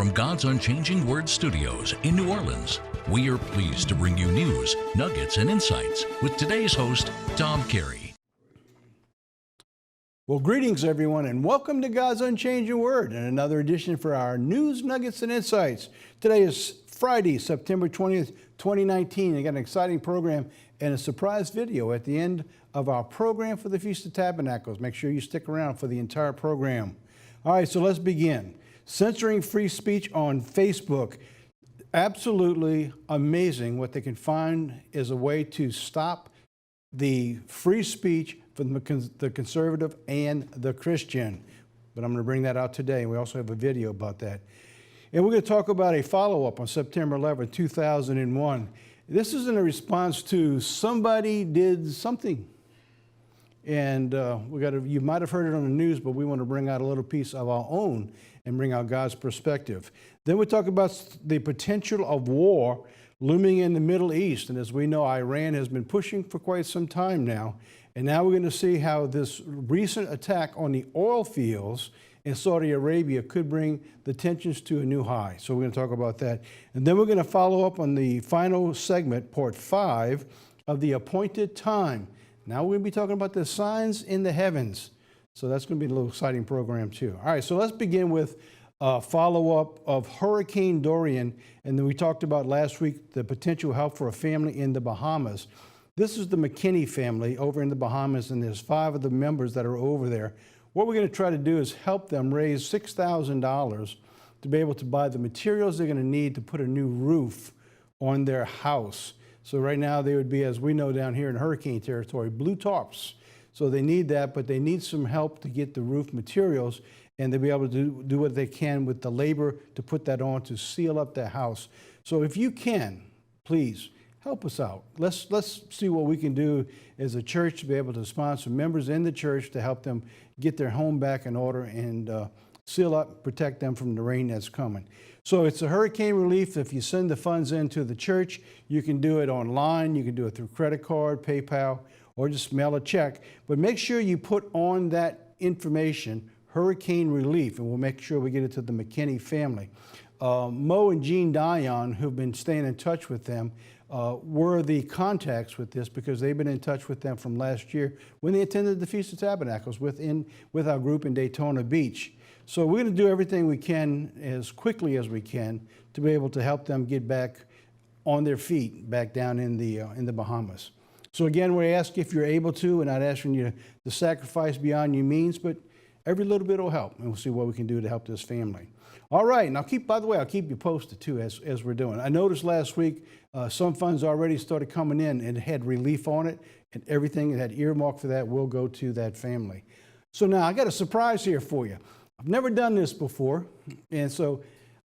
from God's Unchanging Word Studios in New Orleans, we are pleased to bring you news, nuggets, and insights with today's host, Tom Carey. Well, greetings, everyone, and welcome to God's Unchanging Word and another edition for our news, nuggets, and insights. Today is Friday, September 20th, 2019. I got an exciting program and a surprise video at the end of our program for the Feast of Tabernacles. Make sure you stick around for the entire program. All right, so let's begin. Censoring free speech on Facebook. Absolutely amazing what they can find is a way to stop the free speech from the conservative and the Christian. But I'm going to bring that out today. We also have a video about that. And we're going to talk about a follow-up on September 11, 2001. This is in a response to somebody did something. And you might have heard it on the news, but we want to bring out a little piece of our own and bring out God's perspective. Then we talk about the potential of war looming in the Middle East. And as we know, Iran has been pushing for quite some time now. And now we're going to see how this recent attack on the oil fields in Saudi Arabia could bring the tensions to a new high. So we're going to talk about that. And then we're going to follow up on the final segment, part 5 of the appointed time. Now we're going to be talking about the signs in the heavens. So that's going to be a little exciting program too. All right, so let's begin with a follow-up of Hurricane Dorian. And then we talked about last week the potential help for a family in the Bahamas. This is the McKinney family over in the Bahamas, and there's 5 of the members that are over there. What we're going to try to do is help them raise $6,000 to be able to buy the materials they're going to need to put a new roof on their house. So right now they would be, as we know down here in hurricane territory, blue tarps. So they need that, but they need some help to get the roof materials, and they'll be able to do what they can with the labor to put that on to seal up their house. So if you can, please help us out. Let's see what we can do as a church to be able to sponsor members in the church to help them get their home back in order and seal up, protect them from the rain that's coming. So it's a hurricane relief. If you send the funds into the church, you can do it online. You can do it through credit card, PayPal, or just mail a check. But make sure you put on that information, hurricane relief, and we'll make sure we get it to the McKinney family. Mo and Jean Dion, who've been staying in touch with them, were the contacts with this because they've been in touch with them from last year when they attended the Feast of Tabernacles with our group in Daytona Beach. So we're going to do everything we can as quickly as we can to be able to help them get back on their feet back down in the Bahamas. So again, we ask if you're able to, and not asking you to sacrifice beyond your means, but every little bit will help, and we'll see what we can do to help this family. All right, and by the way, I'll keep you posted too as we're doing. I noticed last week some funds already started coming in and had relief on it, and everything that had earmarked for that will go to that family. So now I got a surprise here for you. I've never done this before, and so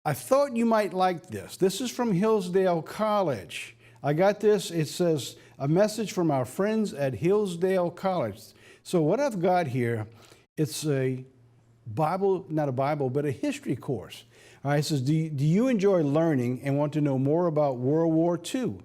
I thought you might like this. This is from Hillsdale College. I got this. It says, a message from our friends at Hillsdale College. So what I've got here, it's a Bible, not a Bible, but a history course. All right, it says, do you enjoy learning and want to know more about World War II?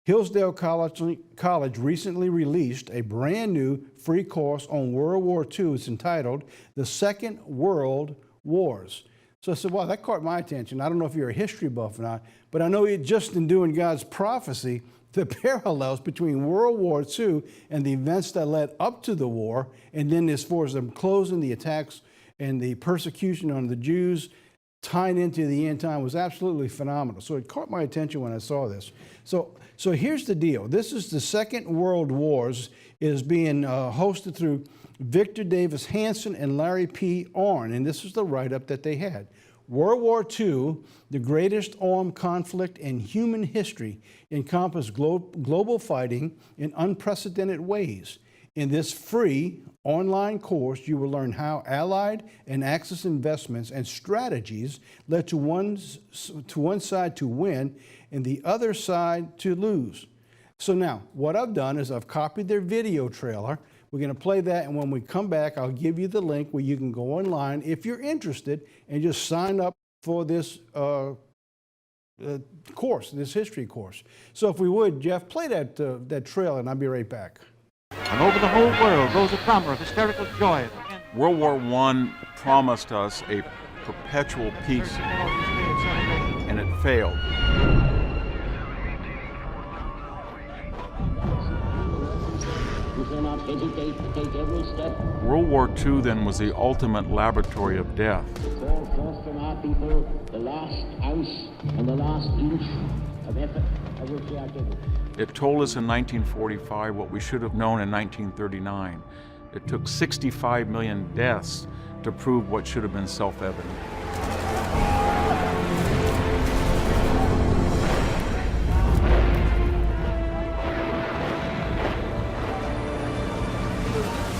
Hillsdale College recently released a brand new free course on World War II. It's entitled The Second World Wars. So I said, wow, that caught my attention. I don't know if you're a history buff or not, but I know it just in doing God's prophecy, the parallels between World War II and the events that led up to the war, and then as far as them closing the attacks and the persecution on the Jews tying into the end time was absolutely phenomenal. So it caught my attention when I saw this. So here's the deal. This is the Second World Wars. It is being hosted through Victor Davis Hanson and Larry P. Arnn, and this is the write-up that they had. World War II, the greatest armed conflict in human history, encompassed global fighting in unprecedented ways. In this free online course, you will learn how Allied and Axis investments and strategies led to one side to win and the other side to lose. So now, what I've done is I've copied their video trailer. We're going to play that, and when we come back, I'll give you the link where you can go online if you're interested and just sign up for this course, this history course. So if we would, Jeff, play that trailer, and I'll be right back. And over the whole world goes a clamor of hysterical joy. World War I promised us a perpetual peace. failed. You cannot hesitate to take every step. World War II then was the ultimate laboratory of death. Call forth from our people the last ounce and the last inch of effort of which they are capable. It told us in 1945 what we should have known in 1939. It took 65 million deaths to prove what should have been self-evident.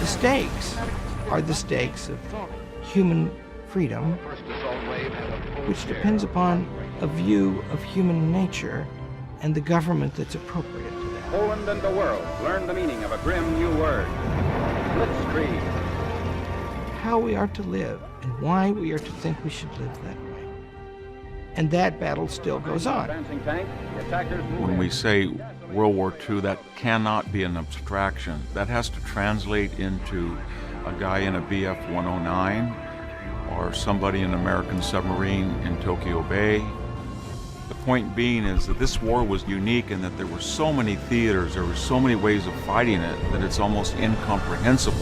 The stakes are the stakes of human freedom, which depends upon a view of human nature and the government that's appropriate to that. Poland and the world learn the meaning of a grim new word, blitzkrieg. How we are to live and why we are to think we should live that way. And that battle still goes on. Advancing tank, the attackers move When in. we say World War II, that cannot be an abstraction. That has to translate into a guy in a BF-109 or somebody in an American submarine in Tokyo Bay. The point being is that this war was unique in that there were so many theaters, there were so many ways of fighting it that it's almost incomprehensible.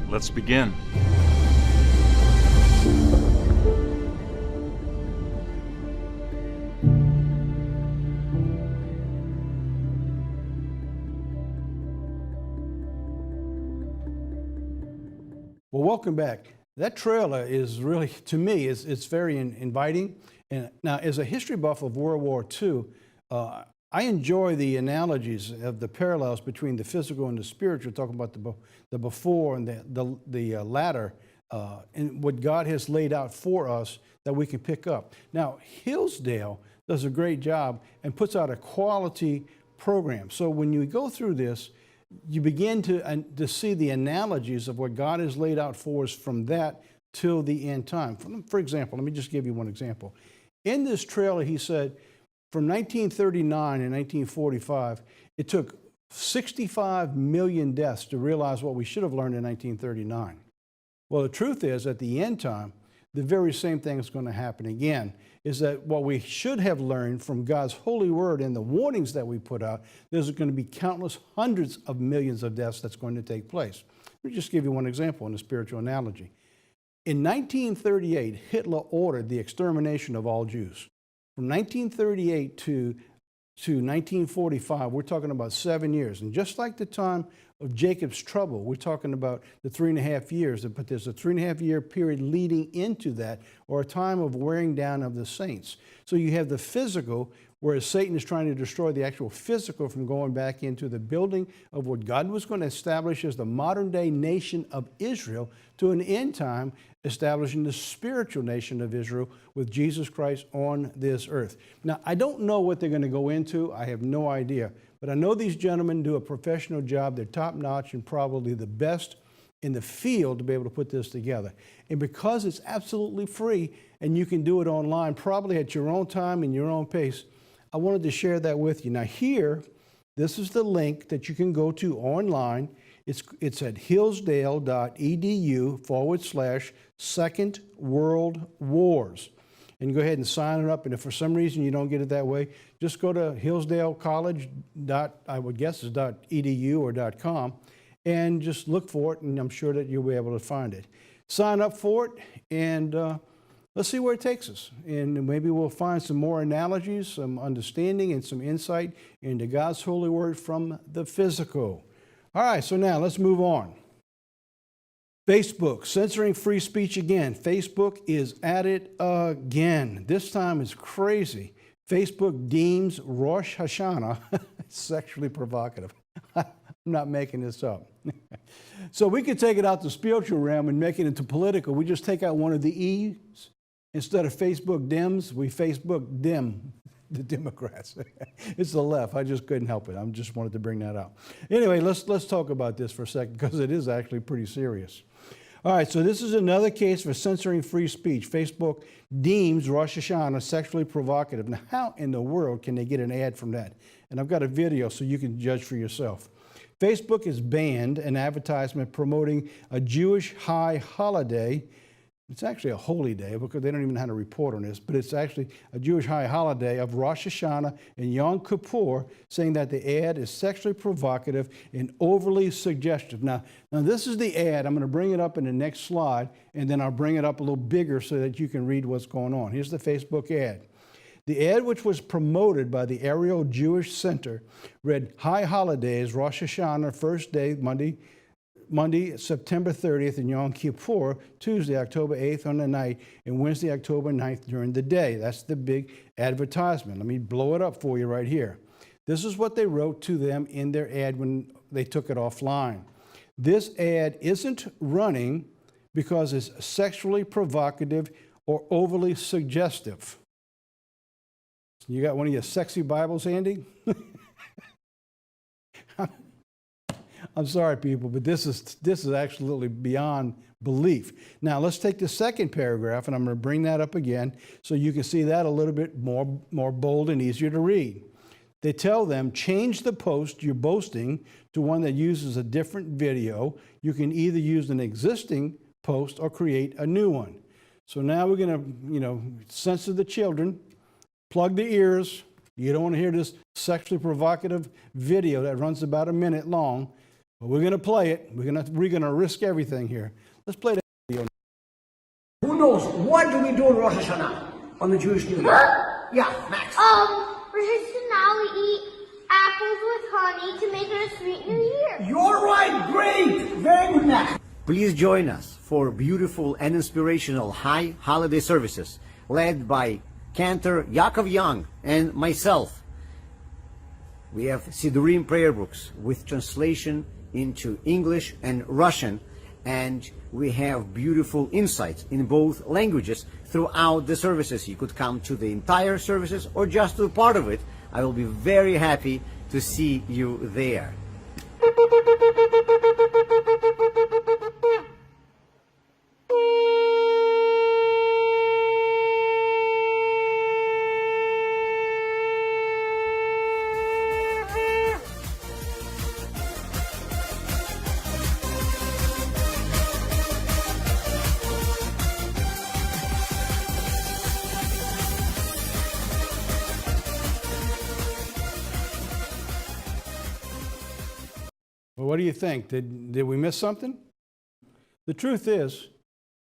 Let's begin. Well, welcome back. That trailer is really, to me, it's very inviting. And now, as a history buff of World War II, I enjoy the analogies of the parallels between the physical and the spiritual, talking about the before and the latter, and what God has laid out for us that we can pick up. Now, Hillsdale does a great job and puts out a quality program. So when you go through this, you begin to see the analogies of what God has laid out for us from that till the end time. For example, let me just give you one example. In this trailer, he said, from 1939 and 1945, it took 65 million deaths to realize what we should have learned in 1939. Well, the truth is, at the end time, the very same thing is going to happen again, is that what we should have learned from God's holy word and the warnings that we put out, there's going to be countless hundreds of millions of deaths that's going to take place. Let me just give you one example in a spiritual analogy. In 1938, Hitler ordered the extermination of all Jews. From 1938 to 1945, we're talking about 7 years. And just like the time of Jacob's trouble, we're talking about the 3.5 years, but there's a 3.5 year period leading into that, or a time of wearing down of the saints. So you have the physical, whereas Satan is trying to destroy the actual physical from going back into the building of what God was going to establish as the modern day nation of Israel, to an end time establishing the spiritual nation of Israel with Jesus Christ on this earth. Now, I don't know what they're going to go into. I have no idea. But I know these gentlemen do a professional job. They're top-notch and probably the best in the field to be able to put this together. And because it's absolutely free and you can do it online, probably at your own time and your own pace, I wanted to share that with you. Now here, this is the link that you can go to online. It's at hillsdale.edu/Second World Wars. And go ahead and sign it up. And if for some reason you don't get it that way, just go to hillsdalecollege.edu or .com and just look for it, and I'm sure that you'll be able to find it. Sign up for it, and let's see where it takes us. And maybe we'll find some more analogies, some understanding, and some insight into God's holy word from the physical. All right, so now let's move on. Facebook, censoring free speech again. Facebook is at it again. This time it's crazy. Facebook deems Rosh Hashanah sexually provocative. I'm not making this up. So we could take it out the spiritual realm and make it into political. We just take out one of the E's. Instead of Facebook Dems, we Facebook Dem, the Democrats. It's the left. I just couldn't help it. I just wanted to bring that out. Anyway, let's talk about this for a second, because it is actually pretty serious. All right, so this is another case for censoring free speech. Facebook deems Rosh Hashanah sexually provocative. Now, how in the world can they get an ad from that? And I've got a video so you can judge for yourself. Facebook has banned an advertisement promoting a Jewish high holiday It's actually a holy day because they don't even know how to report on this, but it's actually a Jewish high holiday of Rosh Hashanah and Yom Kippur, saying that the ad is sexually provocative and overly suggestive. Now this is the ad. I'm going to bring it up in the next slide, and then I'll bring it up a little bigger so that you can read what's going on. Here's the Facebook ad. The ad, which was promoted by the Ariel Jewish Center, read, "High holidays, Rosh Hashanah, first day, Monday, September 30th, and Yom Kippur, Tuesday, October 8th on the night, and Wednesday, October 9th during the day." That's the big advertisement. Let me blow it up for you right here. This is what they wrote to them in their ad when they took it offline. "This ad isn't running because it's sexually provocative or overly suggestive." You got one of your sexy Bibles handy? I'm sorry, people, but this is absolutely beyond belief. Now, let's take the second paragraph, and I'm going to bring that up again so you can see that a little bit more bold and easier to read. They tell them, change the post you're boasting to one that uses a different video. You can either use an existing post or create a new one. So now we're going to, censor the children, plug the ears. You don't want to hear this sexually provocative video that runs about a minute long. But we're going to play it. We're going to risk everything here. Let's play that video. Who knows? What do we do on Rosh Hashanah on the Jewish New Year? Yeah, Max. Rosh Hashanah we eat apples with honey to make it a sweet New Year. You're right. Great. Very good, Max. Please join us for beautiful and inspirational high holiday services led by Cantor Yaakov Young and myself. We have Sidurim prayer books with translation into English and Russian, and we have beautiful insights in both languages throughout the services. You could come to the entire services or just to part of it. I will be very happy to see you there. Well, what do you think? Did we miss something? The truth is,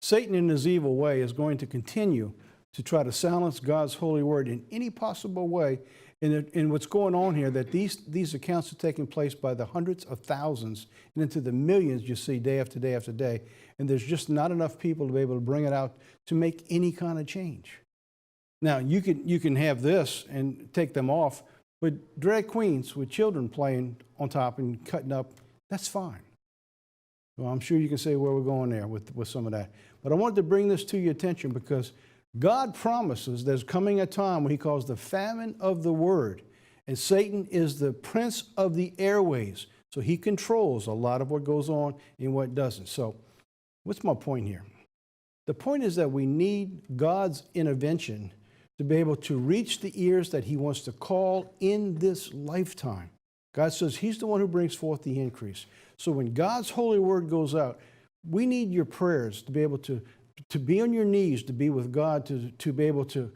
Satan in his evil way is going to continue to try to silence God's holy word in any possible way. And what's going on here, that these accounts are taking place by the hundreds of thousands and into the millions you see day after day after day. And there's just not enough people to be able to bring it out to make any kind of change. Now, you can have this and take them off, but drag queens with children playing on top and cutting up, that's fine. Well, I'm sure you can say where we're going there with some of that. But I wanted to bring this to your attention because God promises there's coming a time when he calls the famine of the word. And Satan is the prince of the airways. So he controls a lot of what goes on and what doesn't. So what's my point here? The point is that we need God's intervention to be able to reach the ears that he wants to call in this lifetime. God says he's the one who brings forth the increase. So when God's holy word goes out, we need your prayers to be able to be on your knees, to be with God, to be able to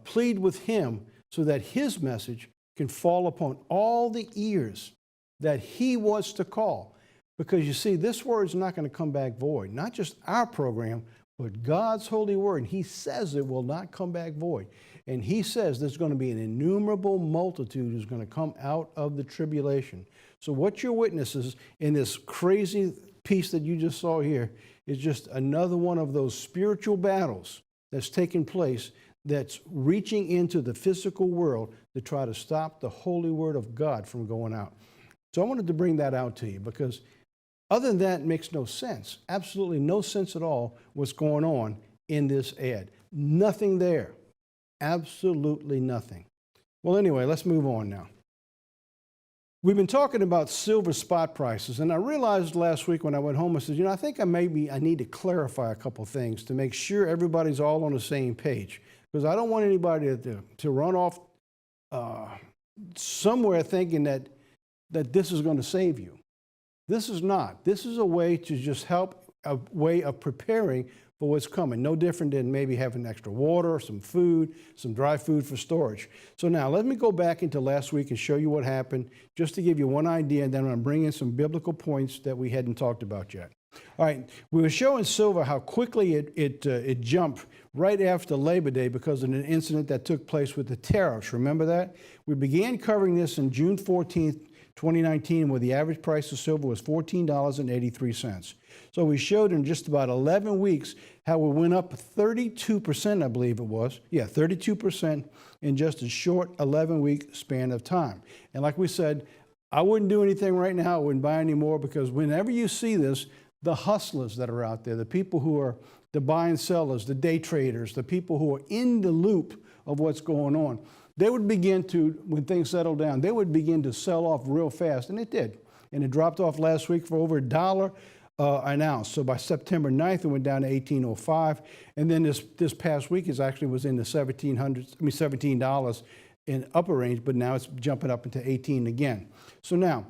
plead with him so that his message can fall upon all the ears that he wants to call. Because you see, this word is not going to come back void. Not just our program, but God's holy word. And he says it will not come back void. And he says there's going to be an innumerable multitude who's going to come out of the tribulation. So what your witnesses in this crazy piece that you just saw here is just another one of those spiritual battles that's taking place, that's reaching into the physical world to try to stop the holy word of God from going out. So I wanted to bring that out to you because other than that, it makes no sense. Absolutely no sense at all what's going on in this ad. Nothing there. Absolutely nothing. Well, anyway, let's move on now. We've been talking about silver spot prices, and I realized last week when I went home, I said, I think I need to clarify a couple things to make sure everybody's all on the same page, because I don't want anybody to run off somewhere thinking that this is going to save you. This is not. This is a way to just help, a way of preparing for what's coming. No different than maybe having extra water, some food, some dry food for storage. So now let me go back into last week and show you what happened, just to give you one idea, and then I'm going to bring in some biblical points that we hadn't talked about yet. All right, we were showing silver how quickly it jumped right after Labor Day because of an incident that took place with the tariffs. Remember that? We began covering this on June 14th, 2019, where the average price of silver was $14.83. So we showed in just about 11 weeks how it went up 32%, I believe it was. Yeah, 32% in just a short 11-week span of time. And like we said, I wouldn't do anything right now. I wouldn't buy any more, because whenever you see this, the hustlers that are out there, the people who are the buy and sellers, the day traders, the people who are in the loop of what's going on, they would begin to, when things settle down, they would begin to sell off real fast, and it did. And it dropped off last week for over $1 an ounce. So by September 9th, it went down to $18.05, and then this past week is actually was in the $17 in upper range, but now it's jumping up into 18 again. So now,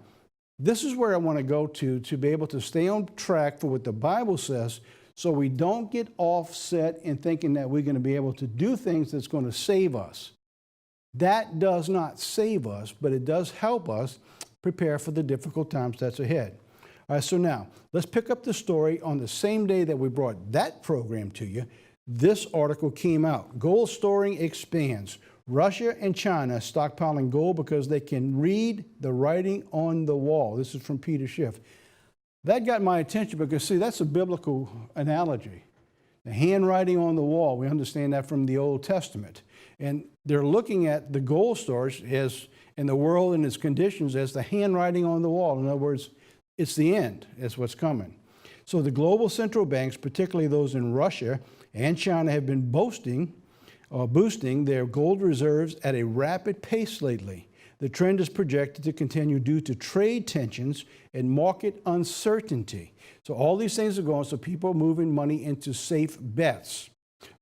this is where I want to go to be able to stay on track for what the Bible says, so we don't get offset in thinking that we're going to be able to do things that's going to save us. That does not save us, but it does help us prepare for the difficult times that's ahead. All right, so now, let's pick up the story on the same day that we brought that program to you. This article came out. Gold storing expands. Russia and China stockpiling gold because they can read the writing on the wall. This is from Peter Schiff. That got my attention because, see, that's a biblical analogy. The handwriting on the wall, we understand that from the Old Testament. And they're looking at the gold storage as, in the world and its conditions, as the handwriting on the wall. In other words, it's the end. It's what's coming. So the global central banks, particularly those in Russia and China, have been boosting their gold reserves at a rapid pace lately. The trend is projected to continue due to trade tensions and market uncertainty. So all these things are going, so people are moving money into safe bets.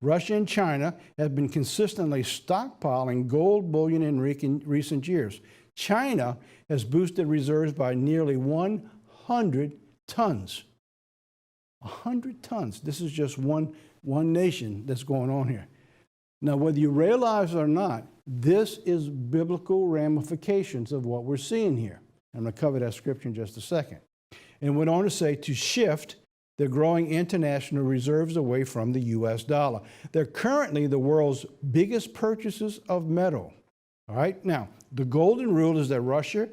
Russia and China have been consistently stockpiling gold bullion in recent years. China has boosted reserves by nearly 100 tons. 100 tons. This is just one nation that's going on here. Now, whether you realize it or not, this is biblical ramifications of what we're seeing here. I'm going to cover that scripture in just a second. And went on to say to shift the growing international reserves away from the U.S. dollar. They're currently the world's biggest purchasers of metal. All right, now, the golden rule is that Russia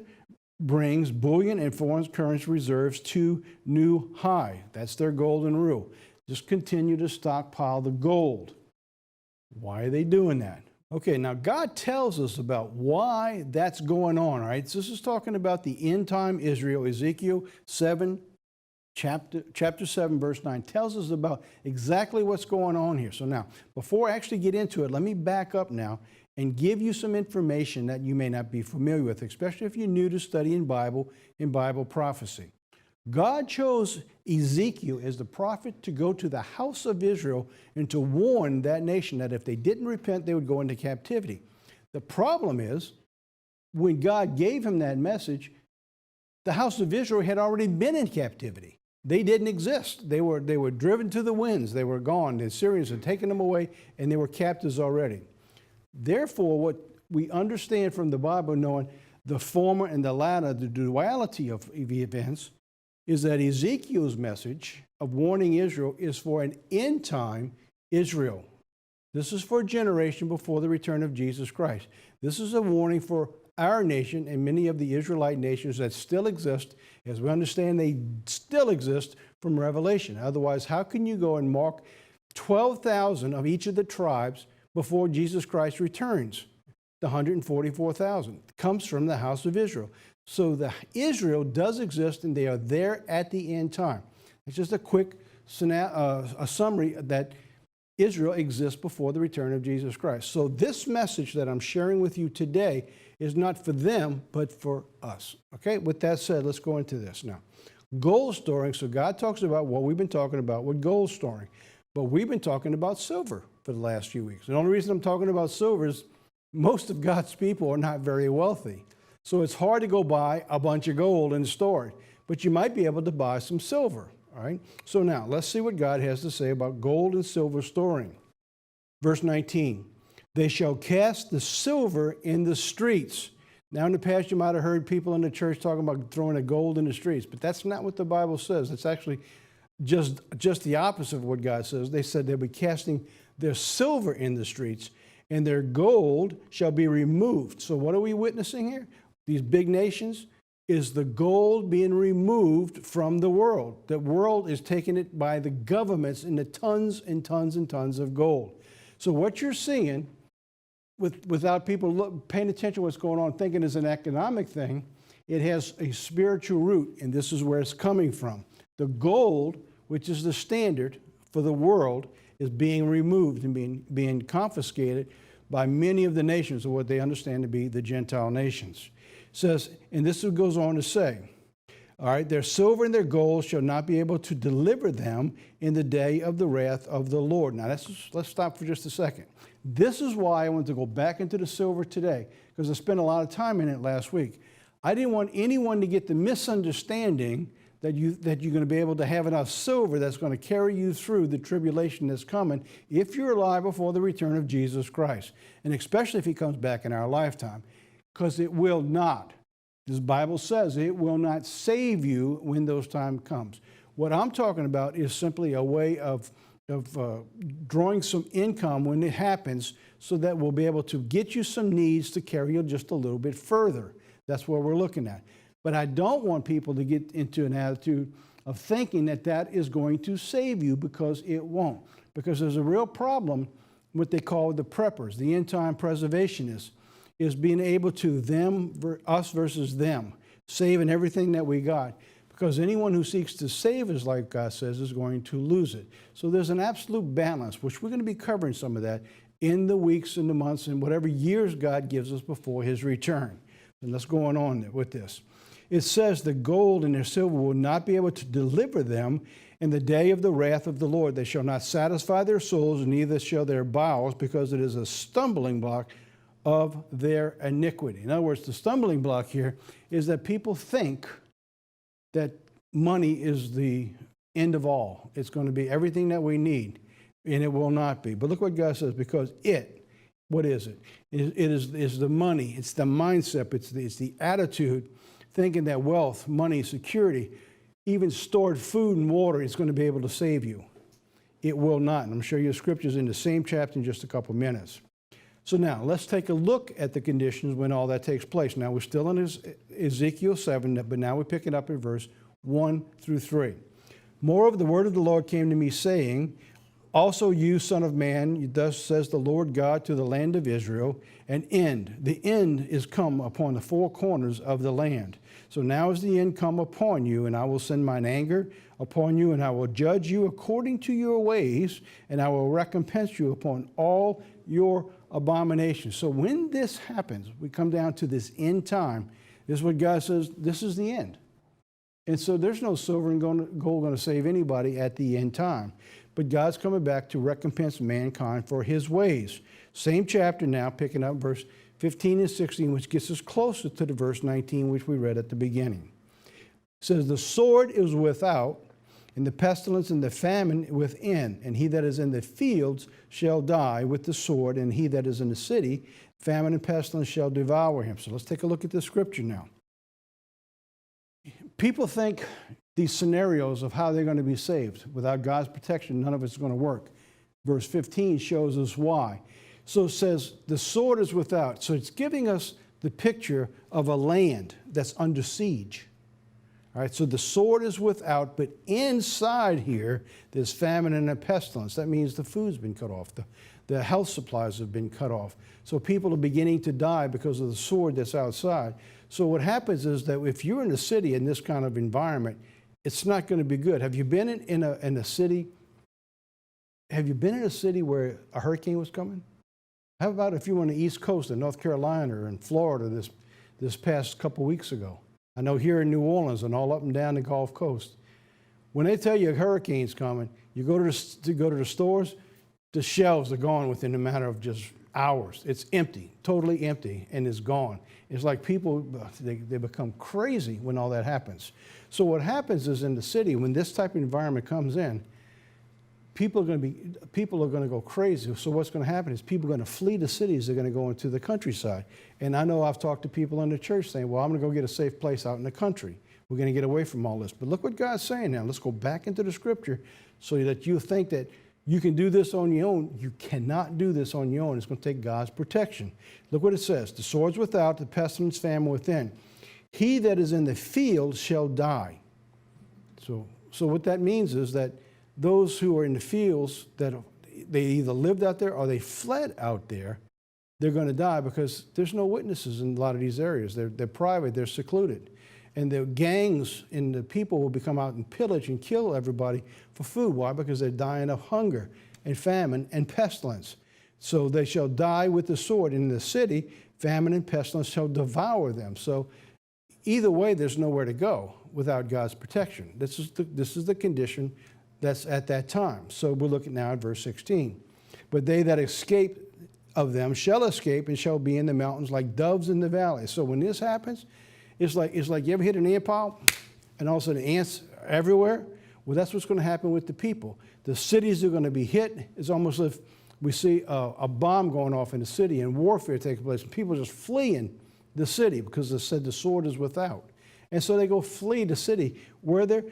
brings bullion and foreign currency reserves to new high. That's their golden rule. Just continue to stockpile the gold. Why are they doing that? Okay, now God tells us about why that's going on, all right? So this is talking about the end time Israel. Ezekiel 7, chapter 7, verse 9 tells us about exactly what's going on here. So now, before I actually get into it, let me back up now and give you some information that you may not be familiar with, especially if you're new to studying Bible and Bible prophecy. God chose Ezekiel as the prophet to go to the house of Israel and to warn that nation that if they didn't repent, they would go into captivity. The problem is, when God gave him that message, the house of Israel had already been in captivity. They didn't exist. They were driven to the winds. They were gone. The Assyrians had taken them away, and they were captives already. Therefore, what we understand from the Bible, knowing the former and the latter, the duality of the events, is that Ezekiel's message of warning Israel is for an end-time Israel. This is for a generation before the return of Jesus Christ. This is a warning for our nation and many of the Israelite nations that still exist. As we understand, they still exist from Revelation. Otherwise, how can you go and mark 12,000 of each of the tribes before Jesus Christ returns? The 144,000 comes from the house of Israel. So the Israel does exist, and they are there at the end time. It's just a quick summary that Israel exists before the return of Jesus Christ. So this message that I'm sharing with you today is not for them, but for us. Okay, with that said, let's go into this now. Gold storing. So God talks about what we've been talking about with gold storing, but we've been talking about silver for the last few weeks. The only reason I'm talking about silver is most of God's people are not very wealthy. So it's hard to go buy a bunch of gold and store it, but you might be able to buy some silver, all All right. So now let's see what God has to say about gold and silver storing. Verse 19, they shall cast the silver in the streets. Now in the past you might have heard people in the church talking about throwing the gold in the streets, but that's not what the Bible says. It's actually just the opposite of what God says. They said they'll be casting their silver in the streets and their gold shall be removed. So what are we witnessing here? These big nations is the gold being removed from the world. The world is taking it by the governments in the tons and tons and tons of gold. So what you're seeing, without people paying attention to what's going on, thinking it's an economic thing, it has a spiritual root, and this is where it's coming from. The gold, which is the standard for the world, is being removed and being confiscated by many of the nations of what they understand to be the Gentile nations. It says, and this goes on to say, all right, their silver and their gold shall not be able to deliver them in the day of the wrath of the Lord. Now, let's stop for just a second. This is why I want to go back into the silver today, because I spent a lot of time in it last week. I didn't want anyone to get the misunderstanding that you're going to be able to have enough silver that's going to carry you through the tribulation that's coming if you're alive before the return of Jesus Christ, and especially if he comes back in our lifetime, because it will not. This Bible says it will not save you when those time comes. What I'm talking about is simply a way of drawing some income when it happens so that we'll be able to get you some needs to carry you just a little bit further. That's what we're looking at. But I don't want people to get into an attitude of thinking that that is going to save you, because it won't. Because there's a real problem, what they call the preppers, the end-time preservationists, is being able to us versus them, saving everything that we got. Because anyone who seeks to save his life, God says, is going to lose it. So there's an absolute balance, which we're going to be covering some of that in the weeks and the months and whatever years God gives us before his return. And let's go on with this. It says the gold and their silver will not be able to deliver them in the day of the wrath of the Lord. They shall not satisfy their souls, neither shall their bowels, because it is a stumbling block of their iniquity. In other words, the stumbling block here is that people think that money is the end of all. It's going to be everything that we need, and it will not be. But look what God says, because what is it? It is the money, it's the mindset, it's the attitude, thinking that wealth, money, security, even stored food and water is going to be able to save you. It will not. And I'm sure your scriptures in the same chapter in just a couple minutes. So now let's take a look at the conditions when all that takes place. Now we're still in Ezekiel 7, but now we pick it up in verse 1 through 3. Moreover, the word of the Lord came to me, saying, also you, son of man, thus says the Lord God to the land of Israel, the end is come upon the four corners of the land. So now is the end come upon you, and I will send mine anger upon you, and I will judge you according to your ways, and I will recompense you upon all your abominations. So when this happens, we come down to this end time. This is what God says, this is the end. And so there's no silver and gold going to save anybody at the end time. But God's coming back to recompense mankind for his ways. Same chapter now, picking up verse 15 and 16, which gets us closer to the verse 19, which we read at the beginning. It says, the sword is without, and the pestilence and the famine within, and he that is in the fields shall die with the sword, and he that is in the city, famine and pestilence shall devour him. So let's take a look at this scripture now. People think these scenarios of how they're going to be saved. Without God's protection, none of it's going to work. Verse 15 shows us why. So it says, the sword is without. So it's giving us the picture of a land that's under siege. All right, so the sword is without, but inside here, there's famine and a pestilence. That means the food's been cut off. The health supplies have been cut off. So people are beginning to die because of the sword that's outside. So what happens is that if you're in a city in this kind of environment, it's not going to be good. Have you been in a city? Have you been in a city where a hurricane was coming? How about if you were on the East Coast in North Carolina or in Florida this past couple weeks ago? I know here in New Orleans and all up and down the Gulf Coast. When they tell you a hurricane's coming, you go to the stores, the shelves are gone within a matter of just hours. It's empty, totally empty, and it's gone. It's like people, they become crazy when all that happens. So what happens is in the city, when this type of environment comes in, people are going to go crazy. So what's going to happen is people are going to flee the cities. They're going to go into the countryside. And I know I've talked to people in the church saying, well, I'm going to go get a safe place out in the country. We're going to get away from all this. But look what God's saying now. Let's go back into the scripture so that you think that you can do this on your own. You cannot do this on your own. It's going to take God's protection. Look what it says. The sword's without, the pestilence, famine within. He that is in the field shall die. So what that means is that those who are in the fields, that they either lived out there or they fled out there, they're going to die because there's no witnesses in a lot of these areas. They're private, they're secluded. And the gangs and the people will come out and pillage and kill everybody for food. Why? Because they're dying of hunger and famine and pestilence. So they shall die with the sword. In the city, famine and pestilence shall devour them. So either way, there's nowhere to go without God's protection. This is the condition that's at that time. So we're looking now at verse 16. But they that escape of them shall escape and shall be in the mountains like doves in the valley. So when this happens, it's like you ever hit an ant pile and all of a sudden ants are everywhere? Well, that's what's going to happen with the people. The cities are going to be hit. It's almost as if we see a bomb going off in the city and warfare taking place. And people are just fleeing the city because they said the sword is without. And so they go flee the city where they're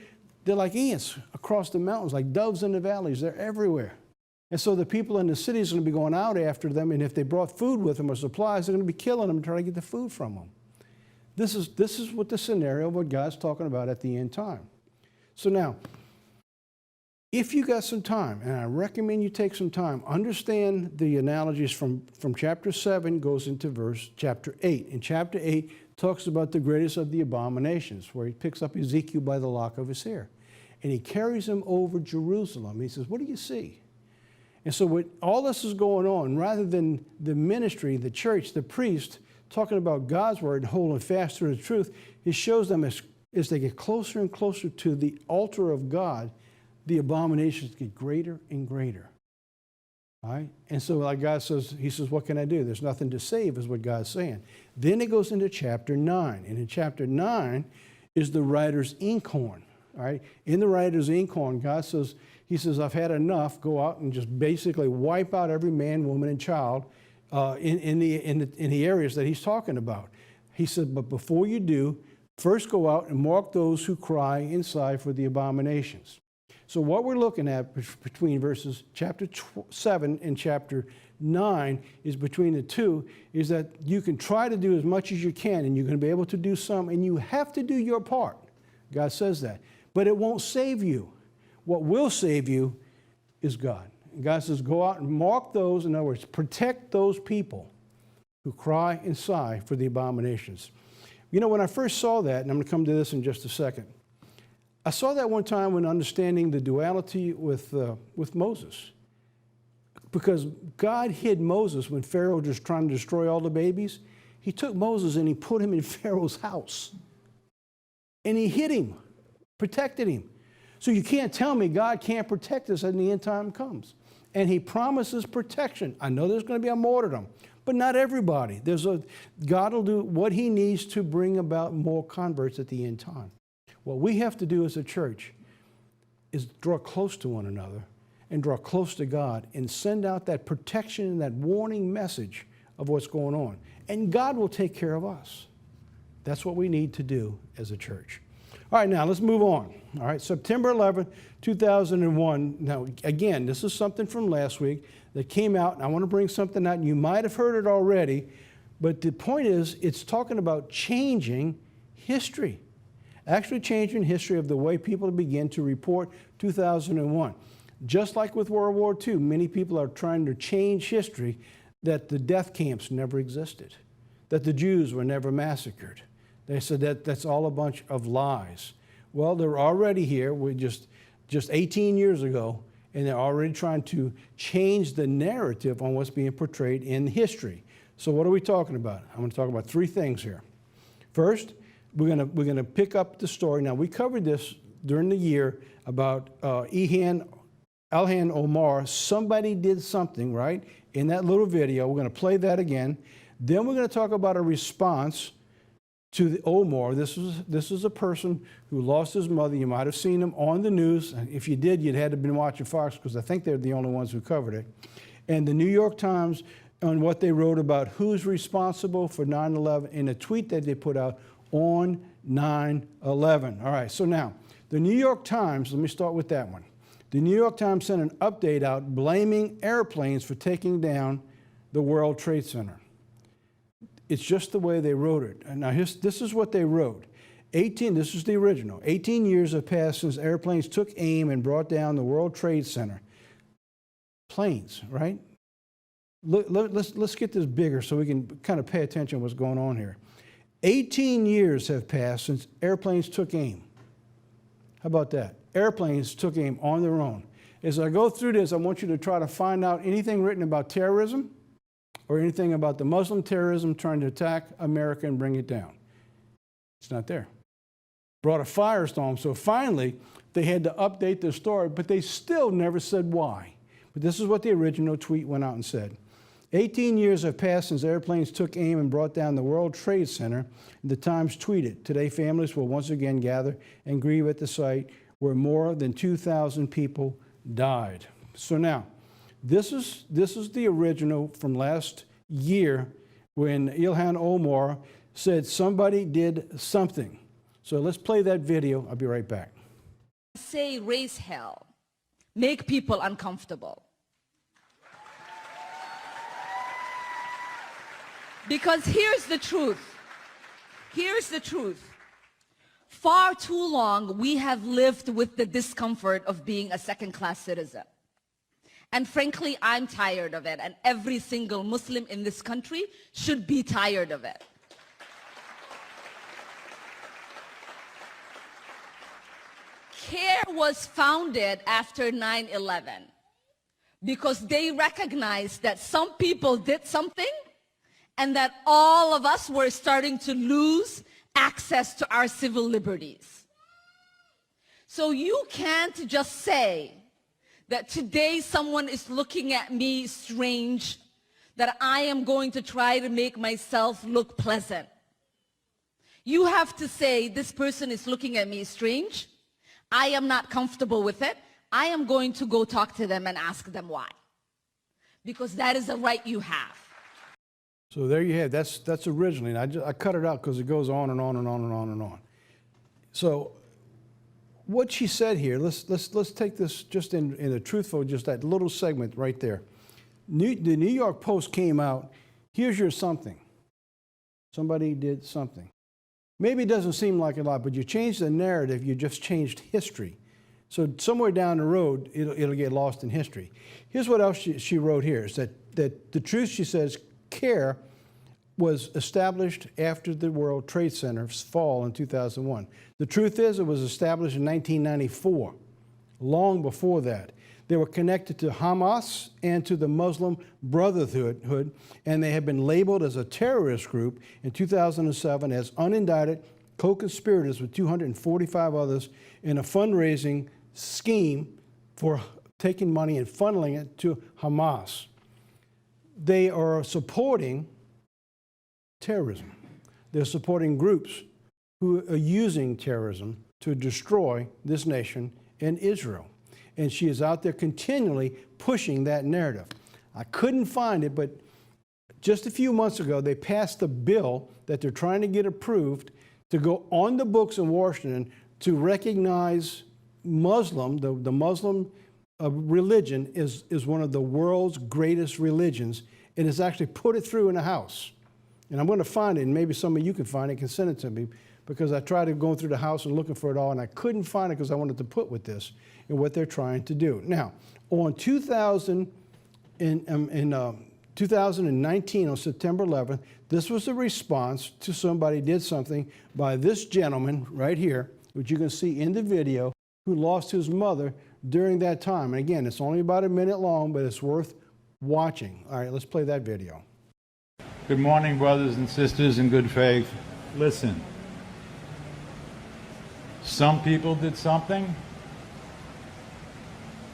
like ants across the mountains, like doves in the valleys. They're everywhere. And so the people in the cities are going to be going out after them, and if they brought food with them or supplies, they're going to be killing them and trying to get the food from them. This is what the scenario of what God's talking about at the end time. So now, if you got some time, and I recommend you take some time, understand the analogies from chapter 7 goes into chapter 8. And chapter 8 talks about the greatest of the abominations, where he picks up Ezekiel by the lock of his hair. And he carries him over Jerusalem. He says, what do you see? And so what all this is going on, rather than the ministry, the church, the priest, talking about God's word and holding fast to the truth, he shows them as they get closer and closer to the altar of God, the abominations get greater and greater. All right? And so like God says, he says, what can I do? There's nothing to save is what God's saying. Then it goes into chapter 9. And in chapter 9 is the writer's inkhorn. All right? In the writer's inkhorn, God says, he says, I've had enough. Go out and just basically wipe out every man, woman, and child in the areas that he's talking about. He said, but before you do, first go out and mark those who cry inside for the abominations. So what we're looking at between verses chapter 7 and chapter 9 is between the two, is that you can try to do as much as you can, and you're going to be able to do some, and you have to do your part. God says that. But it won't save you. What will save you is God. And God says, go out and mark those, in other words, protect those people who cry and sigh for the abominations. You know, when I first saw that, and I'm going to come to this in just a second, I saw that one time when understanding the duality with Moses. Because God hid Moses when Pharaoh was just trying to destroy all the babies. He took Moses and he put him in Pharaoh's house. And he hid him, protected him. So you can't tell me God can't protect us when the end time comes. And he promises protection. I know there's going to be a martyrdom, but not everybody. God will do what he needs to bring about more converts at the end time. What we have to do as a church is draw close to one another and draw close to God and send out that protection and that warning message of what's going on. And God will take care of us. That's what we need to do as a church. All right, now let's move on. All right, September 11, 2001. Now, again, this is something from last week that came out, and I want to bring something out, and you might have heard it already, but the point is it's talking about changing history, actually changing history of the way people begin to report 2001. Just like with World War II, many people are trying to change history, that the death camps never existed, that the Jews were never massacred. They said that that's all a bunch of lies. Well, they're already here. We're just 18 years ago, and they're already trying to change the narrative on what's being portrayed in history. So what are we talking about? I'm going to talk about three things here. First, we're going to pick up the story. Now, we covered this during the year about Ilhan Omar. Somebody did something, right? in that little video. We're going to play that again. Then we're going to talk about a response to the Omar. This is a person who lost his mother. You might have seen him on the news. If you did, you'd had to have been watching Fox, because I think they're the only ones who covered it. And the New York Times on what they wrote about who's responsible for 9/11 in a tweet that they put out on 9/11. All right, so now, the New York Times, let me start with that one. The New York Times sent an update out blaming airplanes for taking down the World Trade Center. It's just the way they wrote it. And now this is what they wrote. This is the original. 18 years have passed since airplanes took aim and brought down the World Trade Center. Planes, right? Let's get this bigger so we can kind of pay attention to what's going on here. 18 years have passed since airplanes took aim. How about that? Airplanes took aim on their own. As I go through this, I want you to try to find out anything written about terrorism or anything about the Muslim terrorism trying to attack America and bring it down. It's not there. Brought a firestorm, so finally they had to update their story, but they still never said why. But this is what the original tweet went out and said. 18 years have passed since airplanes took aim and brought down the World Trade Center. The Times tweeted, today families will once again gather and grieve at the site where more than 2,000 people died. So now, this is the original from last year when Ilhan Omar said somebody did something. So let's play that video. I'll be right back. Say raise hell, make people uncomfortable. Because here's the truth. Here's the truth. Far too long, we have lived with the discomfort of being a second-class citizen. And frankly, I'm tired of it, and every single Muslim in this country should be tired of it. CARE was founded after 9/11 because they recognized that some people did something and that all of us were starting to lose access to our civil liberties. So you can't just say that today someone is looking at me strange, that I am going to try to make myself look pleasant. You have to say, this person is looking at me strange, I am not comfortable with it, I am going to go talk to them and ask them why. Because that is a right you have. So there you have, that's originally, and I cut it out because it goes on and on and on and on and on. So what she said here, let's take this just in a truthful, just that little segment right there. The New York Post came out, here's your something. Somebody did something. Maybe it doesn't seem like a lot, but you change the narrative, you just changed history. So somewhere down the road, it'll get lost in history. Here's what else she wrote here, is that the truth, she says, CARE was established after the World Trade Center's fall in 2001. The truth is, it was established in 1994, long before that. They were connected to Hamas and to the Muslim Brotherhood, and they have been labeled as a terrorist group in 2007 as unindicted co-conspirators with 245 others in a fundraising scheme for taking money and funneling it to Hamas. They are supporting terrorism. They're supporting groups who are using terrorism to destroy this nation and Israel. And she is out there continually pushing that narrative. I couldn't find it, but just a few months ago, they passed a bill that they're trying to get approved to go on the books in Washington to recognize Muslim, the Muslim religion is one of the world's greatest religions, and has actually put it through in the House. And I'm going to find it, and maybe some of you can find it, can send it to me, because I tried to go through the House and looking for it all, and I couldn't find it because I wanted to put with this and what they're trying to do. Now, on 2019, on September 11th, this was a response to somebody did something by this gentleman right here, which you can see in the video, who lost his mother during that time. And again, it's only about a minute long, but it's worth watching. All right, let's play that video. Good morning, brothers and sisters in good faith. Listen, some people did something,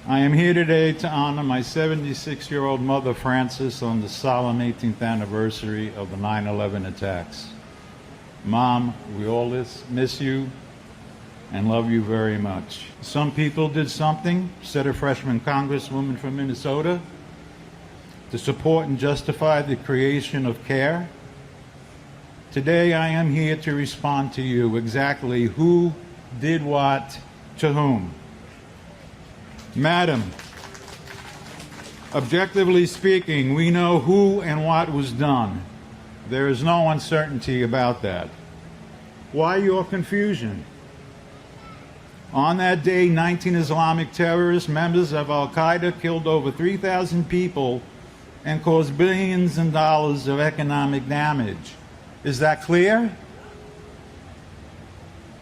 I am here today to honor my 76-year-old mother, Frances, on the solemn 18th anniversary of the 9/11 attacks. Mom, we all miss you and love you very much. Some people did something, said a freshman congresswoman from Minnesota, to support and justify the creation of CARE. Today I am here to respond to you exactly who did what to whom. Madam, objectively speaking, we know who and what was done. There is no uncertainty about that. Why your confusion? On that day, 19 Islamic terrorists, members of Al-Qaeda, killed over 3,000 people and caused billions of dollars of economic damage. Is that clear?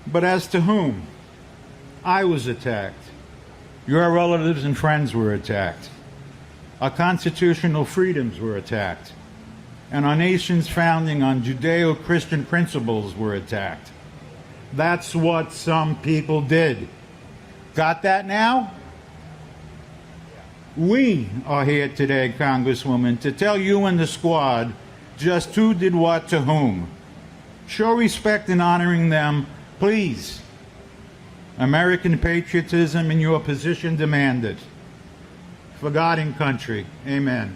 But as to whom? I was attacked. Your relatives and friends were attacked. Our constitutional freedoms were attacked. And our nation's founding on Judeo-Christian principles were attacked. That's what some people did. Got that now? We are here today, Congresswoman, to tell you and the squad just who did what to whom. Show respect in honoring them, please. American patriotism in your position demand it. For God and country, amen.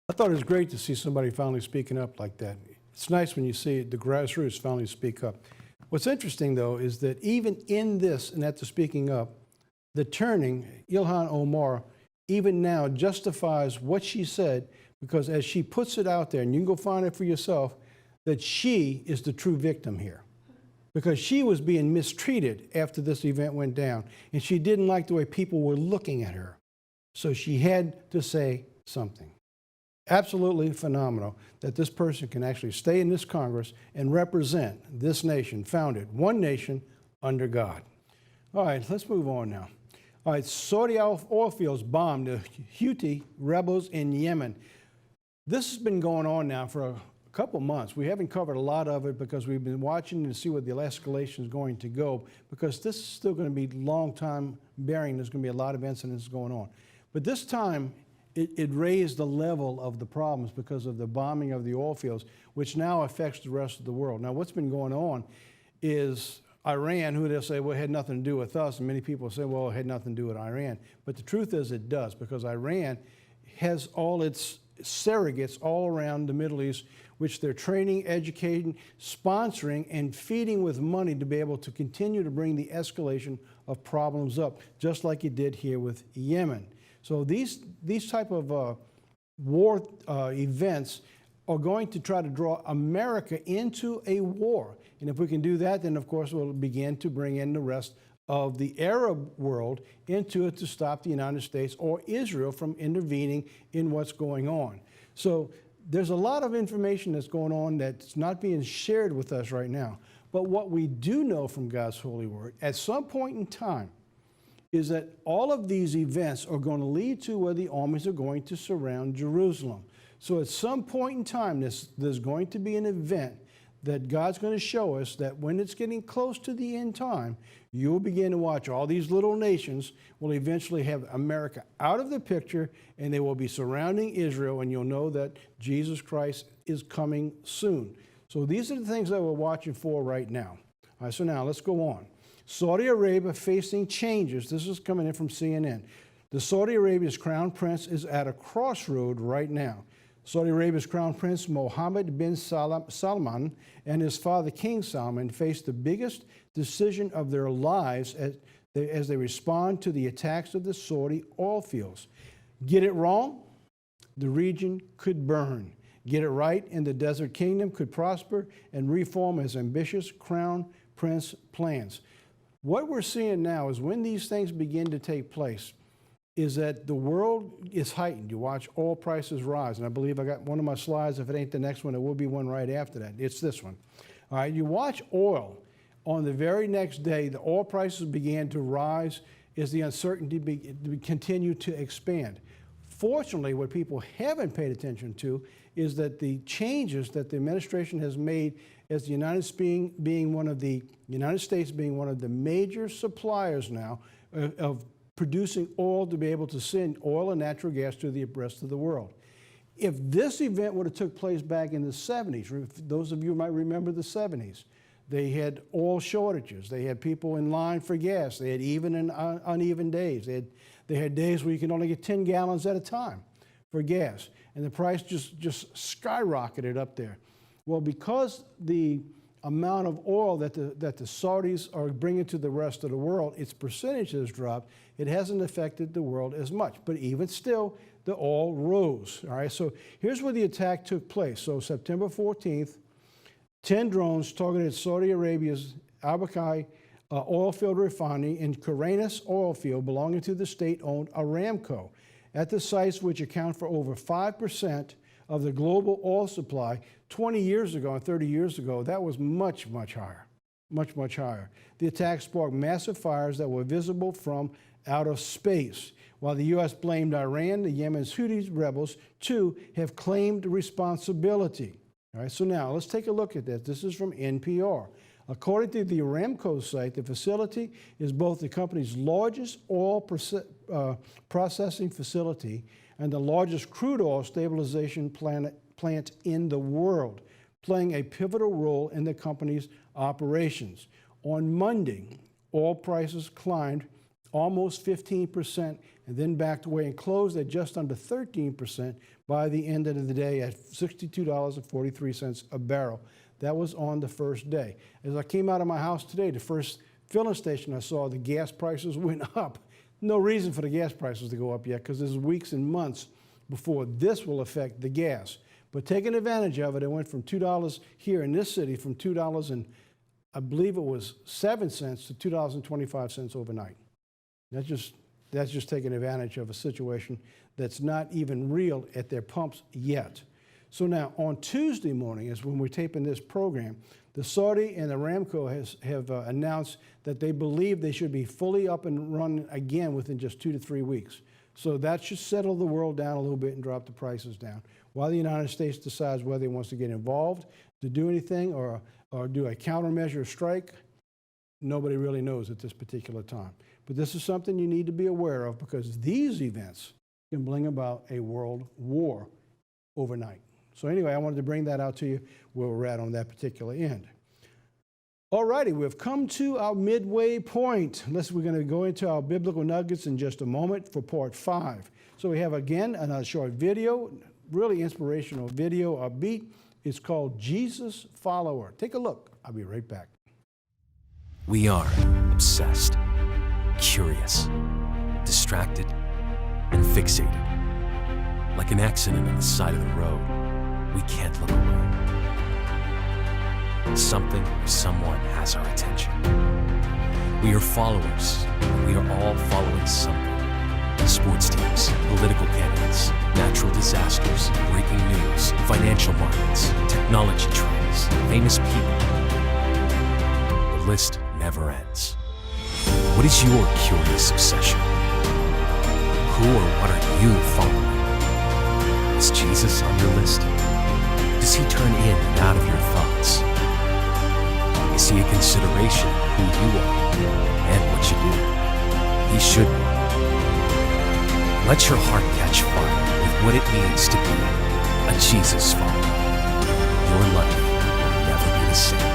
I thought it was great to see somebody finally speaking up like that. It's nice when you see the grassroots finally speak up. What's interesting, though, is that even in this and at the speaking up, the turning, Ilhan Omar, even now justifies what she said, because as she puts it out there, and you can go find it for yourself, that she is the true victim here. Because she was being mistreated after this event went down, and she didn't like the way people were looking at her. So she had to say something. Absolutely phenomenal that this person can actually stay in this Congress and represent this nation, founded one nation under God. All right, let's move on now. All right, Saudi oil fields bombed the Houthi rebels in Yemen. This has been going on now for a couple months. We haven't covered a lot of it because we've been watching to see where the escalation is going to go, because this is still going to be long time bearing. There's going to be a lot of incidents going on. But this time, it raised the level of the problems because of the bombing of the oil fields, which now affects the rest of the world. Now, what's been going on is Iran, who they'll say, well, it had nothing to do with us, and many people say, well, it had nothing to do with Iran. But the truth is it does, because Iran has all its surrogates all around the Middle East, which they're training, educating, sponsoring, and feeding with money to be able to continue to bring the escalation of problems up, just like it did here with Yemen. So these type of war events are going to try to draw America into a war. And if we can do that, then of course we'll begin to bring in the rest of the Arab world into it to stop the United States or Israel from intervening in what's going on. So there's a lot of information that's going on that's not being shared with us right now. But what we do know from God's holy word, at some point in time, is that all of these events are going to lead to where the armies are going to surround Jerusalem. So at some point in time, there's going to be an event that God's going to show us that when it's getting close to the end time, you'll begin to watch all these little nations will eventually have America out of the picture, and they will be surrounding Israel, and you'll know that Jesus Christ is coming soon. So these are the things that we're watching for right now. All right, so now let's go on. Saudi Arabia facing changes. This is coming in from CNN. The Saudi Arabia's crown prince is at a crossroad right now. Saudi Arabia's crown prince Mohammed bin Salman and his father King Salman face the biggest decision of their lives as they respond to the attacks of the Saudi oil fields. Get it wrong, the region could burn. Get it right, and the desert kingdom could prosper and reform as ambitious crown prince plans. What we're seeing now is when these things begin to take place, is that the world is heightened. You watch oil prices rise, and I believe I got one of my slides. If it ain't the next one, it will be one right after that. It's this one. All right, you watch oil. On the very next day, the oil prices began to rise as the uncertainty continued to expand. Fortunately, what people haven't paid attention to is that the changes that the administration has made as the United States being one of the major suppliers now of producing oil to be able to send oil and natural gas to the rest of the world. If this event would have took place back in the 70s, those of you might remember the 70s, they had oil shortages. They had people in line for gas. They had even and uneven days. They had days where you could only get 10 gallons at a time for gas. And the price just skyrocketed up there. Well, because the amount of oil that the Saudis are bringing to the rest of the world, its percentage has dropped. It hasn't affected the world as much. But even still, the oil rose. All right, so here's where the attack took place. So September 14th, 10 drones targeted Saudi Arabia's Abakai oil field refinery in Karanis oil field belonging to the state-owned Aramco at the sites which account for over 5% of the global oil supply. 20 years ago and 30 years ago, that was much, much higher, much, much higher. The attack sparked massive fires that were visible from outer space. While the U.S. blamed Iran, the Yemen's Houthi rebels, too, have claimed responsibility. All right, so now let's take a look at this. This is from NPR. According to the Aramco site, the facility is both the company's largest oil processing facility and the largest crude oil stabilization plant in the world, playing a pivotal role in the company's operations. On Monday, oil prices climbed almost 15% and then backed away and closed at just under 13% by the end of the day at $62.43 a barrel. That was on the first day. As I came out of my house today, the first filling station I saw, the gas prices went up. No reason for the gas prices to go up yet because there's weeks and months before this will affect the gas. But taking advantage of it, it went from $2 here in this city, from $2 and I believe it was 7 cents to $2.25 overnight. That's just taking advantage of a situation that's not even real at their pumps yet. So now on Tuesday morning is when we're taping this program, the Saudi and Aramco have announced that they believe they should be fully up and running again within just 2 to 3 weeks. So that should settle the world down a little bit and drop the prices down. While the United States decides whether it wants to get involved to do anything or do a countermeasure strike, nobody really knows at this particular time. But this is something you need to be aware of because these events can bring about a world war overnight. So anyway, I wanted to bring that out to you where we're at on that particular end. All righty, we've come to our midway point. We're going to go into our biblical nuggets in just a moment for part 5. So we have again another short video, really inspirational video, upbeat. It's called Jesus Follower. Take a look. I'll be right back. We are obsessed, curious, distracted, and fixated. Like an accident on the side of the road, we can't look away. Something or someone has our attention. We are followers, and we are all following something. Sports teams, political candidates, natural disasters, breaking news, financial markets, technology trends, famous people. The list never ends. What is your curious obsession? Who or what are you following? Is Jesus on your list? Does he turn in and out of your thoughts? Is he a consideration of who you are and what you do? He should be. Let your heart catch fire with what it means to be a Jesus follower. Your life will never be the same.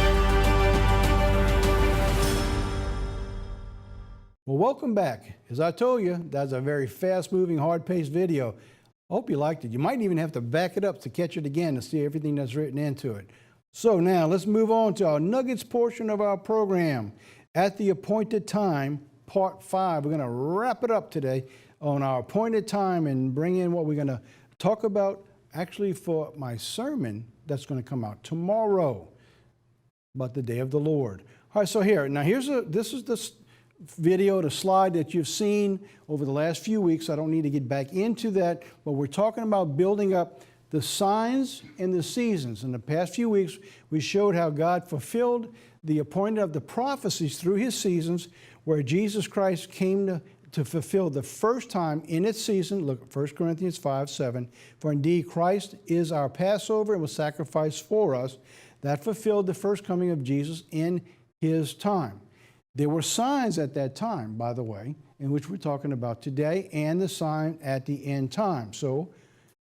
Well, welcome back. As I told you, that's a very fast-moving, hard-paced video. I hope you liked it. You might even have to back it up to catch it again to see everything that's written into it. So now let's move on to our Nuggets portion of our program. At the appointed time, part 5. We're going to wrap it up today on our appointed time and bring in what we're going to talk about actually for my sermon that's going to come out tomorrow about the day of the Lord. All right, so this is the video, the slide that you've seen over the last few weeks. I don't need to get back into that, but we're talking about building up the signs and the seasons. In the past few weeks, we showed how God fulfilled the appointment of the prophecies through his seasons, where Jesus Christ came to fulfill the first time in its season. Look at 1 Corinthians 5:7. For indeed Christ is our Passover and was sacrificed for us. That fulfilled the first coming of Jesus in his time. There were signs at that time, by the way, in which we're talking about today, and the sign at the end time. So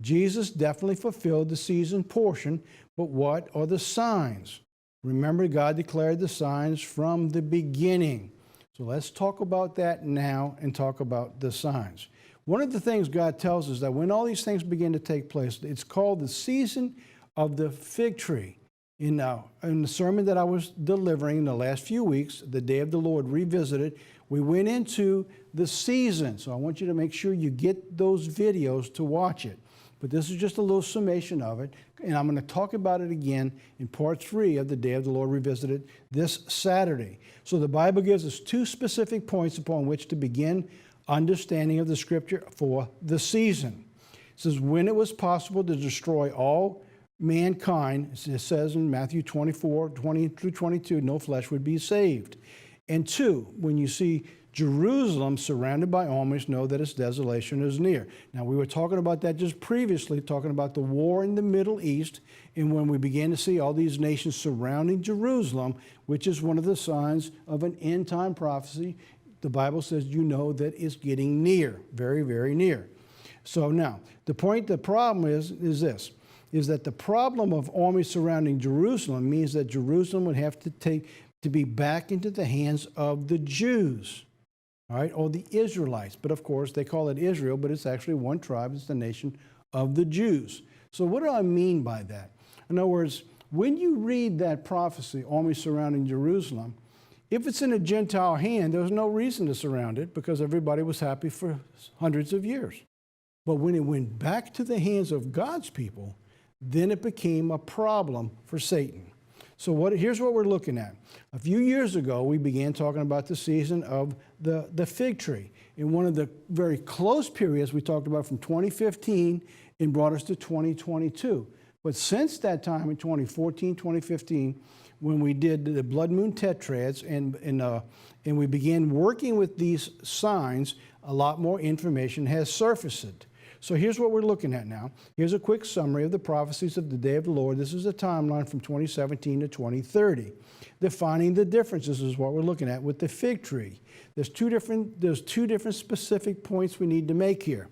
Jesus definitely fulfilled the season portion, but what are the signs? Remember, God declared the signs from the beginning. So let's talk about that now and talk about the signs. One of the things God tells us that when all these things begin to take place, it's called the season of the fig tree. In the sermon that I was delivering in the last few weeks, the Day of the Lord Revisited, we went into the season. So I want you to make sure you get those videos to watch it. But this is just a little summation of it, and I'm going to talk about it again in part 3 of the Day of the Lord Revisited this Saturday. So the Bible gives us 2 specific points upon which to begin understanding of the Scripture for the season. It says, when it was possible to destroy all mankind, it says in Matthew 24:20-22, no flesh would be saved. And 2, when you see Jerusalem surrounded by armies, know that its desolation is near. Now, we were talking about that just previously, talking about the war in the Middle East, and when we began to see all these nations surrounding Jerusalem, which is one of the signs of an end-time prophecy, the Bible says you know that it's getting near, very, very near. So now, the problem is this, is that the problem of armies surrounding Jerusalem means that Jerusalem would have to be back into the hands of the Jews. All right, or the Israelites. But of course, they call it Israel, but it's actually one tribe. It's the nation of the Jews. So what do I mean by that? In other words, when you read that prophecy, army surrounding Jerusalem, if it's in a Gentile hand, there was no reason to surround it because everybody was happy for hundreds of years. But when it went back to the hands of God's people, then it became a problem for Satan. So here's what we're looking at. A few years ago, we began talking about the season of the fig tree. In one of the very close periods, we talked about from 2015 and brought us to 2022. But since that time in 2014, 2015, when we did the blood moon tetrads and we began working with these signs, a lot more information has surfaced. So here's what we're looking at now. Here's a quick summary of the prophecies of the Day of the Lord. This is a timeline from 2017 to 2030. Defining the differences is what we're looking at with the fig tree. There's two different specific points we need to make here.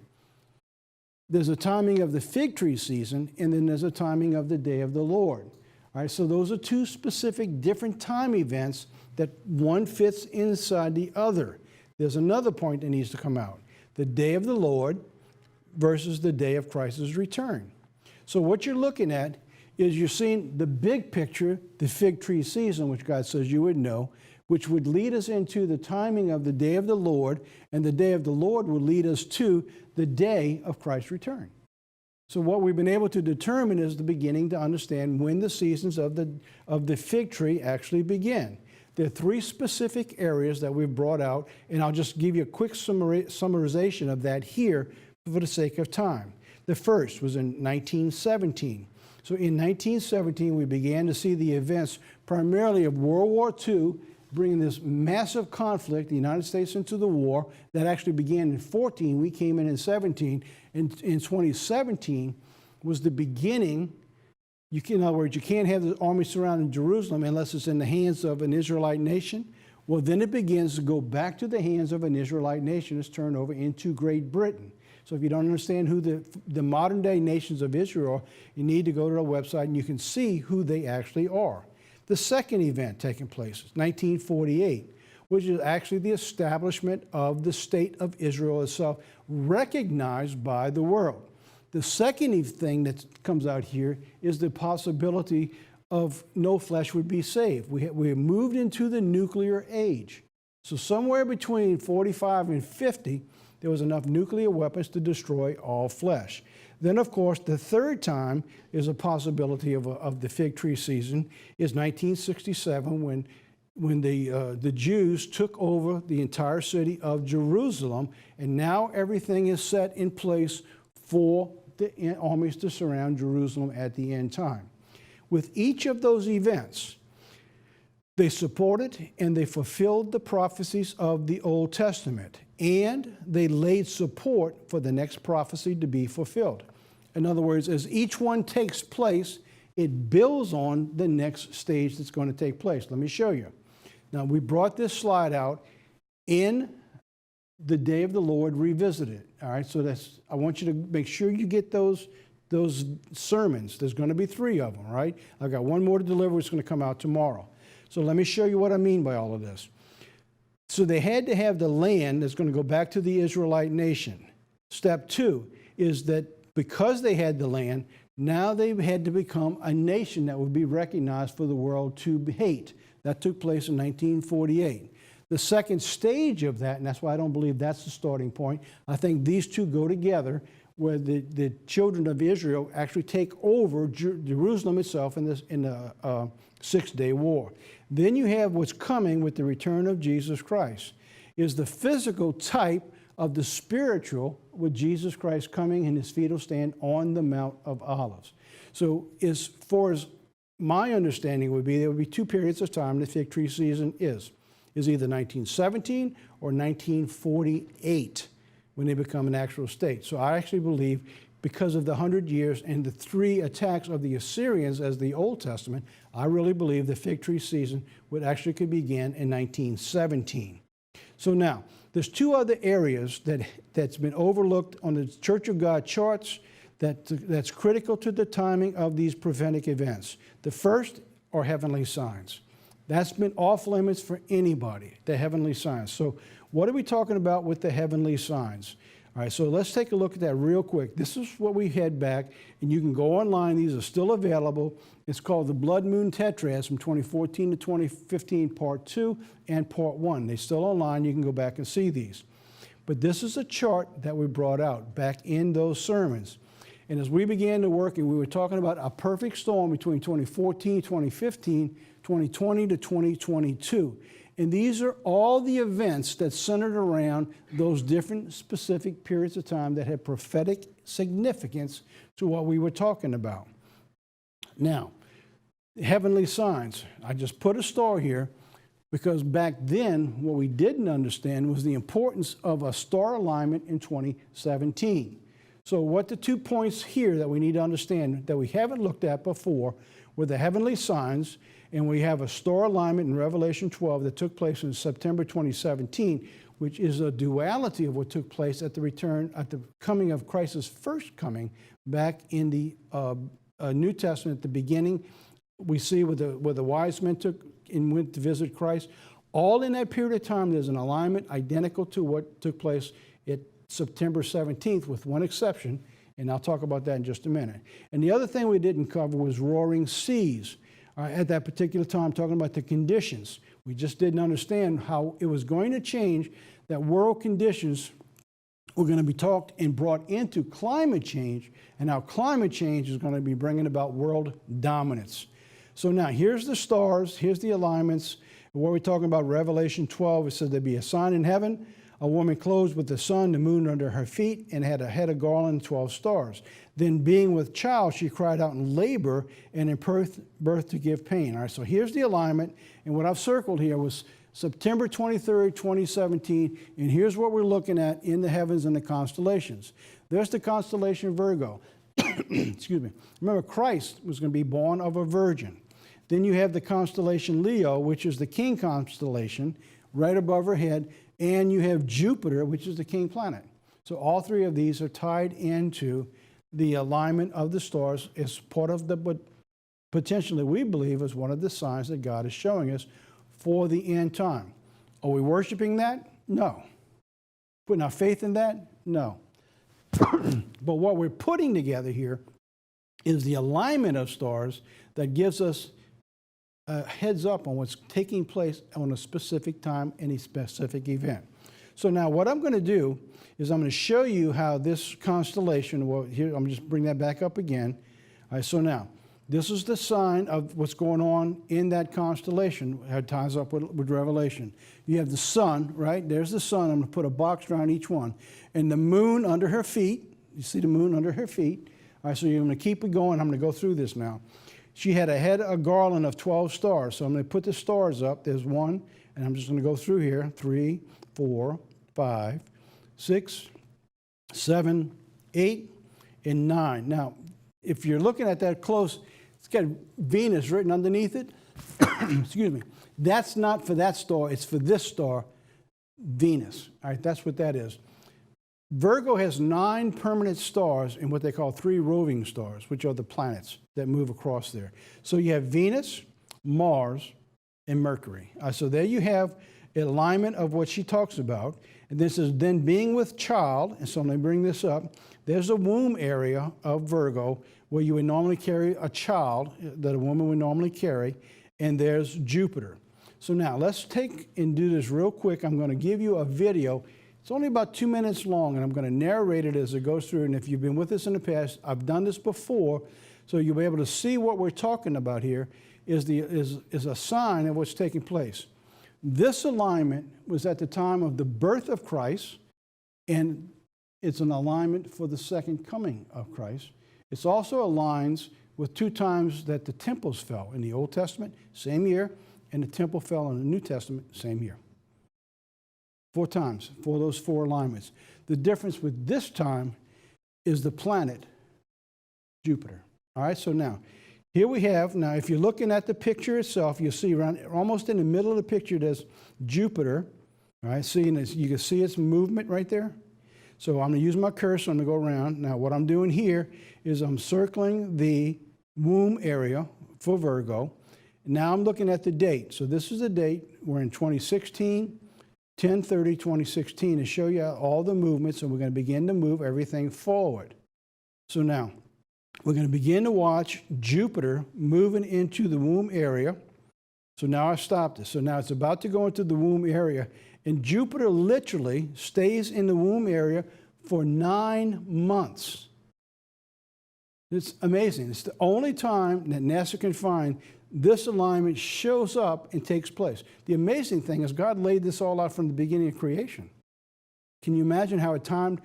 There's a timing of the fig tree season, and then there's a timing of the Day of the Lord. All right, so those are 2 specific different time events that one fits inside the other. There's another point that needs to come out. The Day of the Lord versus the day of Christ's return. So what you're looking at is you're seeing the big picture, the fig tree season, which God says you would know, which would lead us into the timing of the day of the Lord, and the day of the Lord would lead us to the day of Christ's return. So what we've been able to determine is the beginning to understand when the seasons of the fig tree actually begin. There are 3 specific areas that we've brought out, and I'll just give you a quick summarization of that here for the sake of time. The first was in 1917. So in 1917, we began to see the events primarily of World War II, bringing this massive conflict, the United States into the war, that actually began in 14. We came in 17. And in 2017 was the beginning. In other words, you can't have the army surrounding Jerusalem unless it's in the hands of an Israelite nation. Well, then it begins to go back to the hands of an Israelite nation. It's turned over into Great Britain. So if you don't understand who the modern day nations of Israel are, you need to go to our website and you can see who they actually are. The second event taking place is 1948, which is actually the establishment of the state of Israel itself, recognized by the world. The second thing that comes out here is the possibility of no flesh would be saved. We have moved into the nuclear age. So somewhere between 45 and 50, there was enough nuclear weapons to destroy all flesh. Then, of course, the third time is a possibility of the fig tree season is 1967 when the Jews took over the entire city of Jerusalem, and now everything is set in place for the armies to surround Jerusalem at the end time. With each of those events, They supported and they fulfilled the prophecies of the Old Testament, and they laid support for the next prophecy to be fulfilled. In other words, as each one takes place, it builds on the next stage that's going to take place. Let me show you. Now, we brought this slide out in the Day of the Lord Revisited. All right, so I want you to make sure you get those sermons. There's going to be 3 of them, right? I've got one more to deliver. It's going to come out tomorrow. So let me show you what I mean by all of this. So they had to have the land that's going to go back to the Israelite nation. Step 2 is that because they had the land, now they had to become a nation that would be recognized for the world to hate. That took place in 1948. The second stage of that, and that's why I don't believe that's the starting point, I think these two go together, where the children of Israel actually take over Jerusalem itself in the Six-Day War. Then you have what's coming with the return of Jesus Christ, is the physical type of the spiritual, with Jesus Christ coming and his feet will stand on the Mount of Olives. So as far as my understanding would be, there would be 2 periods of time the fig tree season is either 1917 or 1948 when they become an actual state. So I actually believe, because of the 100 years and the 3 attacks of the Assyrians as the Old Testament, I really believe the fig tree season could begin in 1917. So now, there's 2 other areas that's been overlooked on the Church of God charts that's critical to the timing of these prophetic events. The first are heavenly signs. That's been off limits for anybody, the heavenly signs. So what are we talking about with the heavenly signs? All right, so let's take a look at that real quick. This is what we had back, and you can go online. These are still available. It's called the Blood Moon Tetrads from 2014 to 2015, Part 2 and Part 1. They're still online. You can go back and see these. But this is a chart that we brought out back in those sermons. And as we began to work, and we were talking about a perfect storm between 2014, 2015, 2020 to 2022. And these are all the events that centered around those different specific periods of time that had prophetic significance to what we were talking about. Now, heavenly signs. I just put a star here because back then what we didn't understand was the importance of a star alignment in 2017. So what the 2 points here that we need to understand that we haven't looked at before were the heavenly signs, and we have a star alignment in Revelation 12 that took place in September 2017, which is a duality of what took place at the coming of Christ's first coming back in the New Testament. At the beginning, we see where the wise men went to visit Christ. All in that period of time, there's an alignment identical to what took place at September 17th, with one exception, and I'll talk about that in just a minute. And the other thing we didn't cover was roaring seas. At that particular time, talking about the conditions. We just didn't understand how it was going to change, that world conditions were going to be talked and brought into climate change, and how climate change is going to be bringing about world dominance. So now, here's the stars, here's the alignments. What we're talking about, Revelation 12, it says there'd be a sign in heaven, a woman clothed with the sun, the moon under her feet, and had a head of garland, 12 stars. Then being with child, she cried out in labor and in birth to give pain. All right, so here's the alignment, and what I've circled here was September 23rd, 2017, and here's what we're looking at in the heavens and the constellations. There's the constellation Virgo. Excuse me. Remember, Christ was going to be born of a virgin. Then you have the constellation Leo, which is the king constellation, right above her head, and you have Jupiter, which is the king planet. So all 3 of these are tied into the alignment of the stars as part of what potentially we believe is one of the signs that God is showing us for the end time. Are we worshiping that? No. Putting our faith in that? No. But what we're putting together here is the alignment of stars that gives us a heads up on what's taking place on a specific time in a specific event. So now what I'm going to do is I'm going to show you how this constellation, well, here, I'm just bring that back up again. All right, so now, this is the sign of what's going on in that constellation. It ties up with Revelation. You have the sun, right? There's the sun. I'm going to put a box around each one. And the moon under her feet. You see the moon under her feet? All right, so you're going to keep it going. I'm going to go through this now. she had a garland of 12 stars. So I'm going to put the stars up. There's one, and I'm just going to go through here. 3, 4, 5, 6, 7, 8, and 9. Now, if you're looking at that close, it's got Venus written underneath it. Excuse me. That's not for that star. It's for this star, Venus. All right, that's what that is. Virgo has 9 permanent stars and what they call 3 roving stars, which are the planets that move across there. So you have Venus, Mars, and Mercury. So there you have an alignment of what she talks about. And this is then being with child. And so let me bring this up. There's a womb area of Virgo where you would normally carry a child that a woman would normally carry. And there's Jupiter. So now let's take and do this real quick. I'm going to give you a video. It's only about 2 minutes long, and I'm going to narrate it as it goes through. And if you've been with us in the past, I've done this before, so you'll be able to see what we're talking about here is a sign of what's taking place. This alignment was at the time of the birth of Christ, and it's an alignment for the second coming of Christ. It also aligns with 2 times that the temples fell in the Old Testament, same year, and the temple fell in the New Testament, same year. 4 times for those 4 alignments. The difference with this time is the planet Jupiter. All right, so now, here we have, now if you're looking at the picture itself, you'll see around, almost in the middle of the picture, there's Jupiter. All right, see, and you can see its movement right there. So I'm going to use my cursor, I'm going to go around. Now what I'm doing here is I'm circling the womb area for Virgo. Now I'm looking at the date. So this is the date. We're in 2016, 10/30/2016 to show you all the movements, and we're going to begin to move everything forward. So now we're going to begin to watch Jupiter moving into the womb area. So now I've stopped it. So now it's about to go into the womb area, and Jupiter literally stays in the womb area for 9 months. It's amazing. It's the only time that NASA can find this alignment shows up and takes place. The amazing thing is God laid this all out from the beginning of creation. Can you imagine how it timed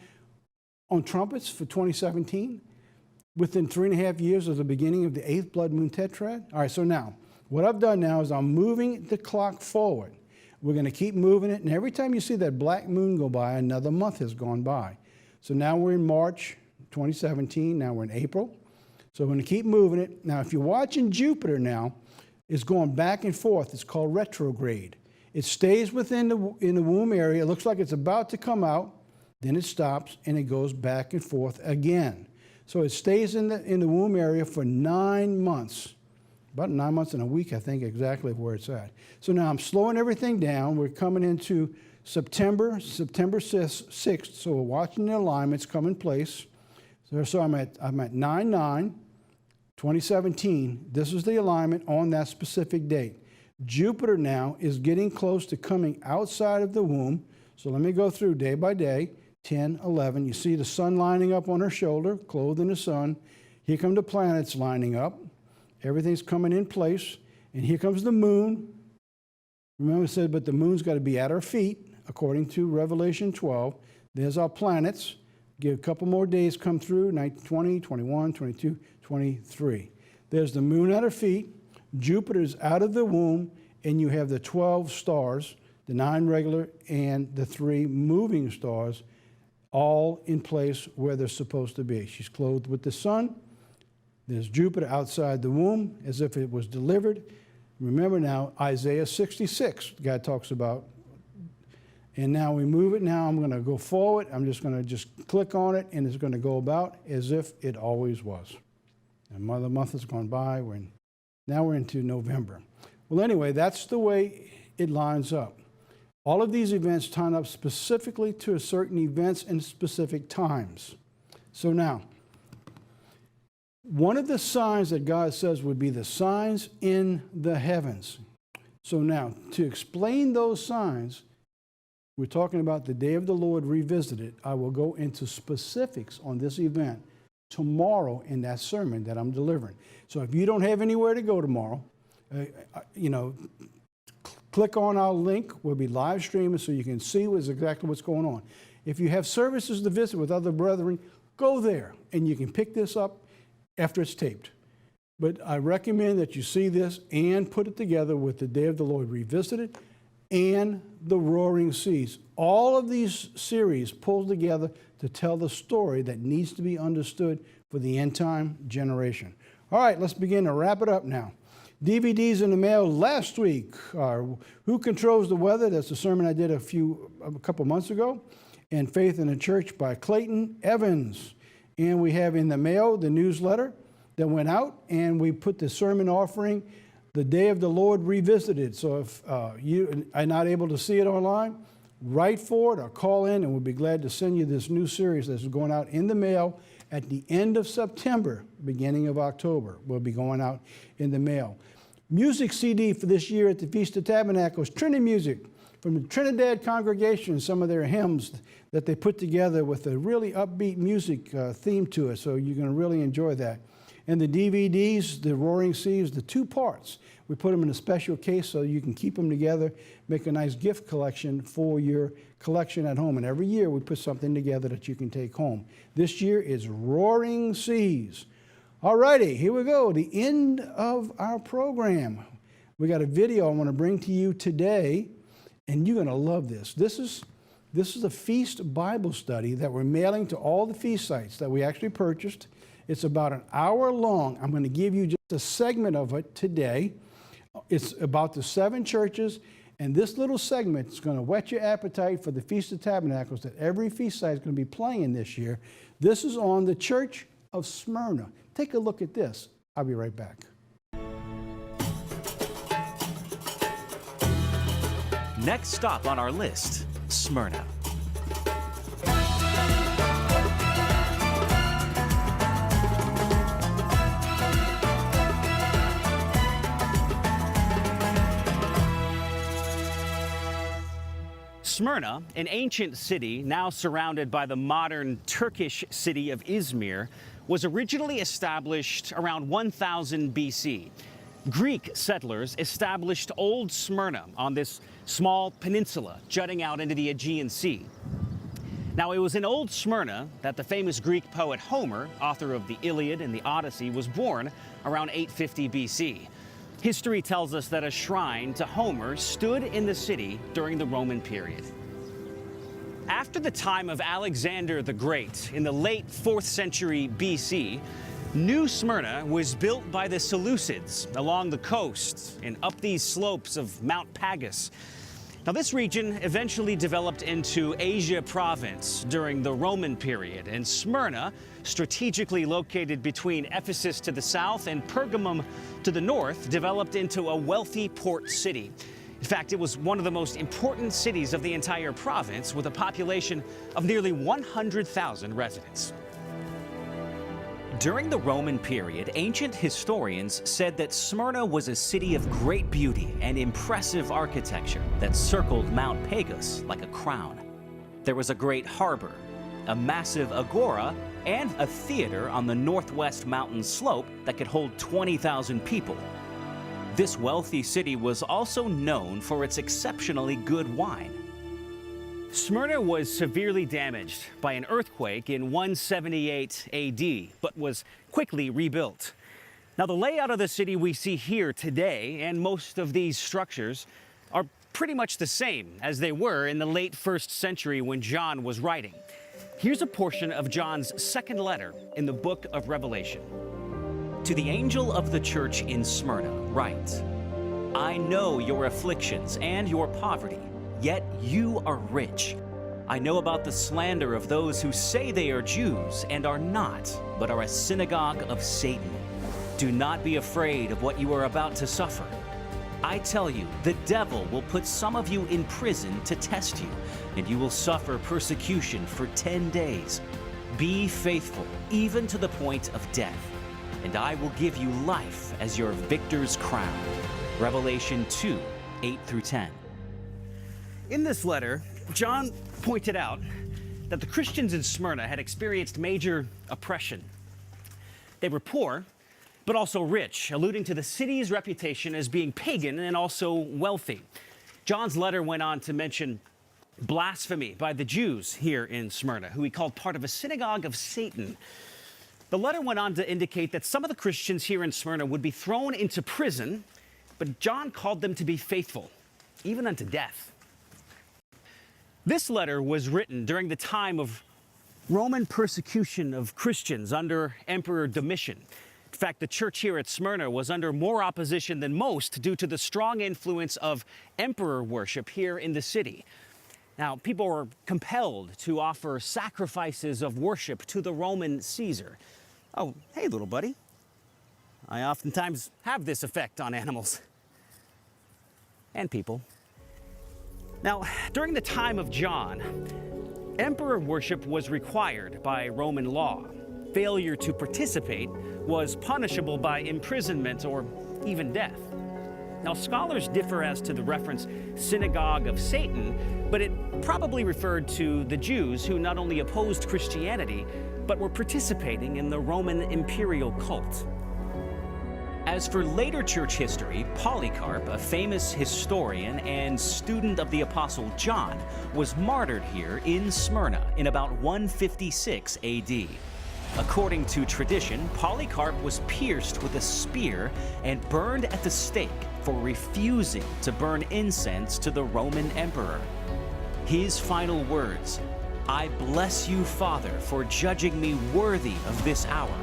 on trumpets for 2017? Within 3.5 years of the beginning of the 8th blood moon tetrad? All right, so now, what I've done now is I'm moving the clock forward. We're going to keep moving it, and every time you see that black moon go by, another month has gone by. So now we're in March 2017, now we're in April. So we're going to keep moving it. Now, if you're watching Jupiter now, it's going back and forth. It's called retrograde. It stays within the womb area. It looks like it's about to come out. Then it stops, and it goes back and forth again. So it stays in the womb area for 9 months. About 9 months and a week, I think, exactly where it's at. So now I'm slowing everything down. We're coming into September 6th. So we're watching the alignments come in place. So I'm at 9/9/2017. This is the alignment on that specific date. Jupiter now is getting close to coming outside of the womb. So let me go through day by day. 10, 11. You see the sun lining up on her shoulder, clothed in the sun. Here come the planets lining up. Everything's coming in place. And here comes the moon. Remember I said, but the moon's got to be at our feet, according to Revelation 12. There's our planets. Give a couple more days come through, 19, 20, 21, 22, 23. There's the moon at her feet. Jupiter's out of the womb, and you have the 12 stars, the 9 regular and the 3 moving stars, all in place where they're supposed to be. She's clothed with the sun. There's Jupiter outside the womb as if it was delivered. Remember now, Isaiah 66, God talks about. And now we move it. Now I'm going to go forward. I'm just going to click on it, and it's going to go about as if it always was. Another month has gone by. Now we're into November. Well, anyway, that's the way it lines up. All of these events tie up specifically to certain events and specific times. So now, one of the signs that God says would be the signs in the heavens. So now, to explain those signs, we're talking about the day of the Lord revisited. I will go into specifics on this event tomorrow in that sermon that I'm delivering. So if you don't have anywhere to go tomorrow, click on our link. We'll be live streaming so you can see exactly what's going on. If you have services to visit with other brethren, go there, and you can pick this up after it's taped. But I recommend that you see this and put it together with the Day of the Lord Revisited and the Roaring Seas. All of these series pulled together to tell the story that needs to be understood for the end time generation. All right, let's begin to wrap it up now. DVDs in the mail last week are Who Controls the Weather? That's a sermon I did a couple months ago. And Faith in the Church by Clayton Evans. And we have in the mail the newsletter that went out, and we put the sermon offering, The Day of the Lord Revisited. So if you are not able to see it online, write for it or call in, and we'll be glad to send you this new series that's going out in the mail at the end of September, beginning of October. Will be going out in the mail. Music CD for this year at the Feast of Tabernacles, Trinity Music from the Trinidad congregation, some of their hymns that they put together with a really upbeat music theme to it, so you're going to really enjoy that. And the DVDs, the Roaring Seas, the 2 parts. We put them in a special case so you can keep them together, make a nice gift collection for your collection at home. And every year we put something together that you can take home. This year is Roaring Seas. All righty, here we go, the end of our program. We got a video I want to bring to you today, and you're going to love this. This is a feast Bible study that we're mailing to all the feast sites that we actually purchased. It's about an hour long. I'm going to give you just a segment of it today. It's about the 7 churches, and this little segment is going to whet your appetite for the Feast of Tabernacles that every feast site is going to be playing this year. This is on the Church of Smyrna. Take a look at this. I'll be right back. Next stop on our list, Smyrna. Smyrna, an ancient city now surrounded by the modern Turkish city of Izmir, was originally established around 1000 BC. Greek settlers established Old Smyrna on this small peninsula jutting out into the Aegean Sea. Now, it was in Old Smyrna that the famous Greek poet Homer, author of the Iliad and the Odyssey, was born around 850 BC. History tells us that a shrine to Homer stood in the city during the Roman period. After the time of Alexander the Great in the late 4th century BC, New Smyrna was built by the Seleucids along the coast and up these slopes of Mount Pagus. Now, this region eventually developed into Asia Province during the Roman period, and Smyrna, strategically located between Ephesus to the south and Pergamum to the north, developed into a wealthy port city. In fact, it was one of the most important cities of the entire province, with a population of nearly 100,000 residents. During the Roman period, ancient historians said that Smyrna was a city of great beauty and impressive architecture that circled Mount Pagus like a crown. There was a great harbor, a massive agora, and a theater on the northwest mountain slope that could hold 20,000 people. This wealthy city was also known for its exceptionally good wine. Smyrna was severely damaged by an earthquake in 178 AD, but was quickly rebuilt. Now, the layout of the city we see here today, and most of these structures, are pretty much the same as they were in the late 1st century when John was writing. Here's a portion of John's 2nd letter in the book of Revelation. To the angel of the church in Smyrna, write, I know your afflictions and your poverty, yet you are rich. I know about the slander of those who say they are Jews and are not, but are a synagogue of Satan. Do not be afraid of what you are about to suffer. I tell you, the devil will put some of you in prison to test you, and you will suffer persecution for 10 days. Be faithful, even to the point of death, and I will give you life as your victor's crown. Revelation 2, 8 through 10. In this letter, John pointed out that the Christians in Smyrna had experienced major oppression. They were poor, but also rich, alluding to the city's reputation as being pagan and also wealthy. John's letter went on to mention blasphemy by the Jews here in Smyrna, who he called part of a synagogue of Satan. The letter went on to indicate that some of the Christians here in Smyrna would be thrown into prison, but John called them to be faithful, even unto death. This letter was written during the time of Roman persecution of Christians under Emperor Domitian. In fact, the church here at Smyrna was under more opposition than most due to the strong influence of emperor worship here in the city. Now, people were compelled to offer sacrifices of worship to the Roman Caesar. Oh, hey, little buddy. I oftentimes have this effect on animals and people. Now, during the time of John, emperor worship was required by Roman law. Failure to participate was punishable by imprisonment or even death. Now, scholars differ as to the reference synagogue of Satan, but it probably referred to the Jews who not only opposed Christianity, but were participating in the Roman imperial cult. As for later church history, Polycarp, a famous historian and student of the Apostle John, was martyred here in Smyrna in about 156 AD. According to tradition, Polycarp was pierced with a spear and burned at the stake for refusing to burn incense to the Roman emperor. His final words, "I bless you, Father, for judging me worthy of this hour,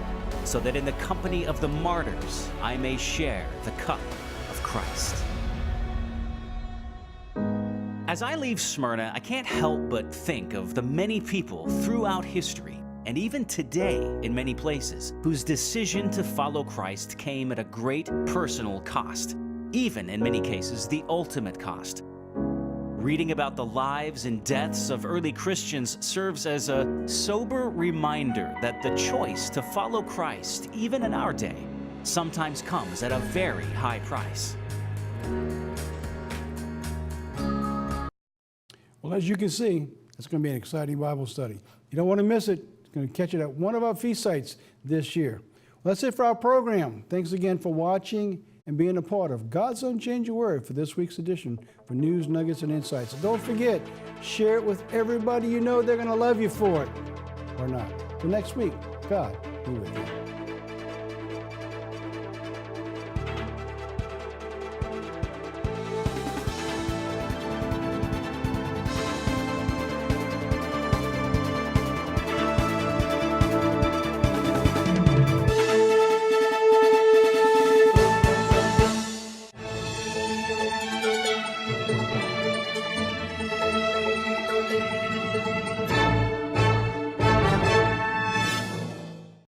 so that in the company of the martyrs I may share the cup of Christ." As I leave Smyrna, I can't help but think of the many people throughout history, and even today in many places, whose decision to follow Christ came at a great personal cost, even in many cases the ultimate cost. Reading about the lives and deaths of early Christians serves as a sober reminder that the choice to follow Christ, even in our day, sometimes comes at a very high price. Well, as you can see, it's going to be an exciting Bible study. You don't want to miss it. It's going to catch it at one of our feast sites this year. Well, that's it for our program. Thanks again for watching and being a part of God's Unchanging Word for this week's edition for News, Nuggets, and Insights. And don't forget, share it with everybody you know. They're going to love you for it. Or not. Till next week, God be with you.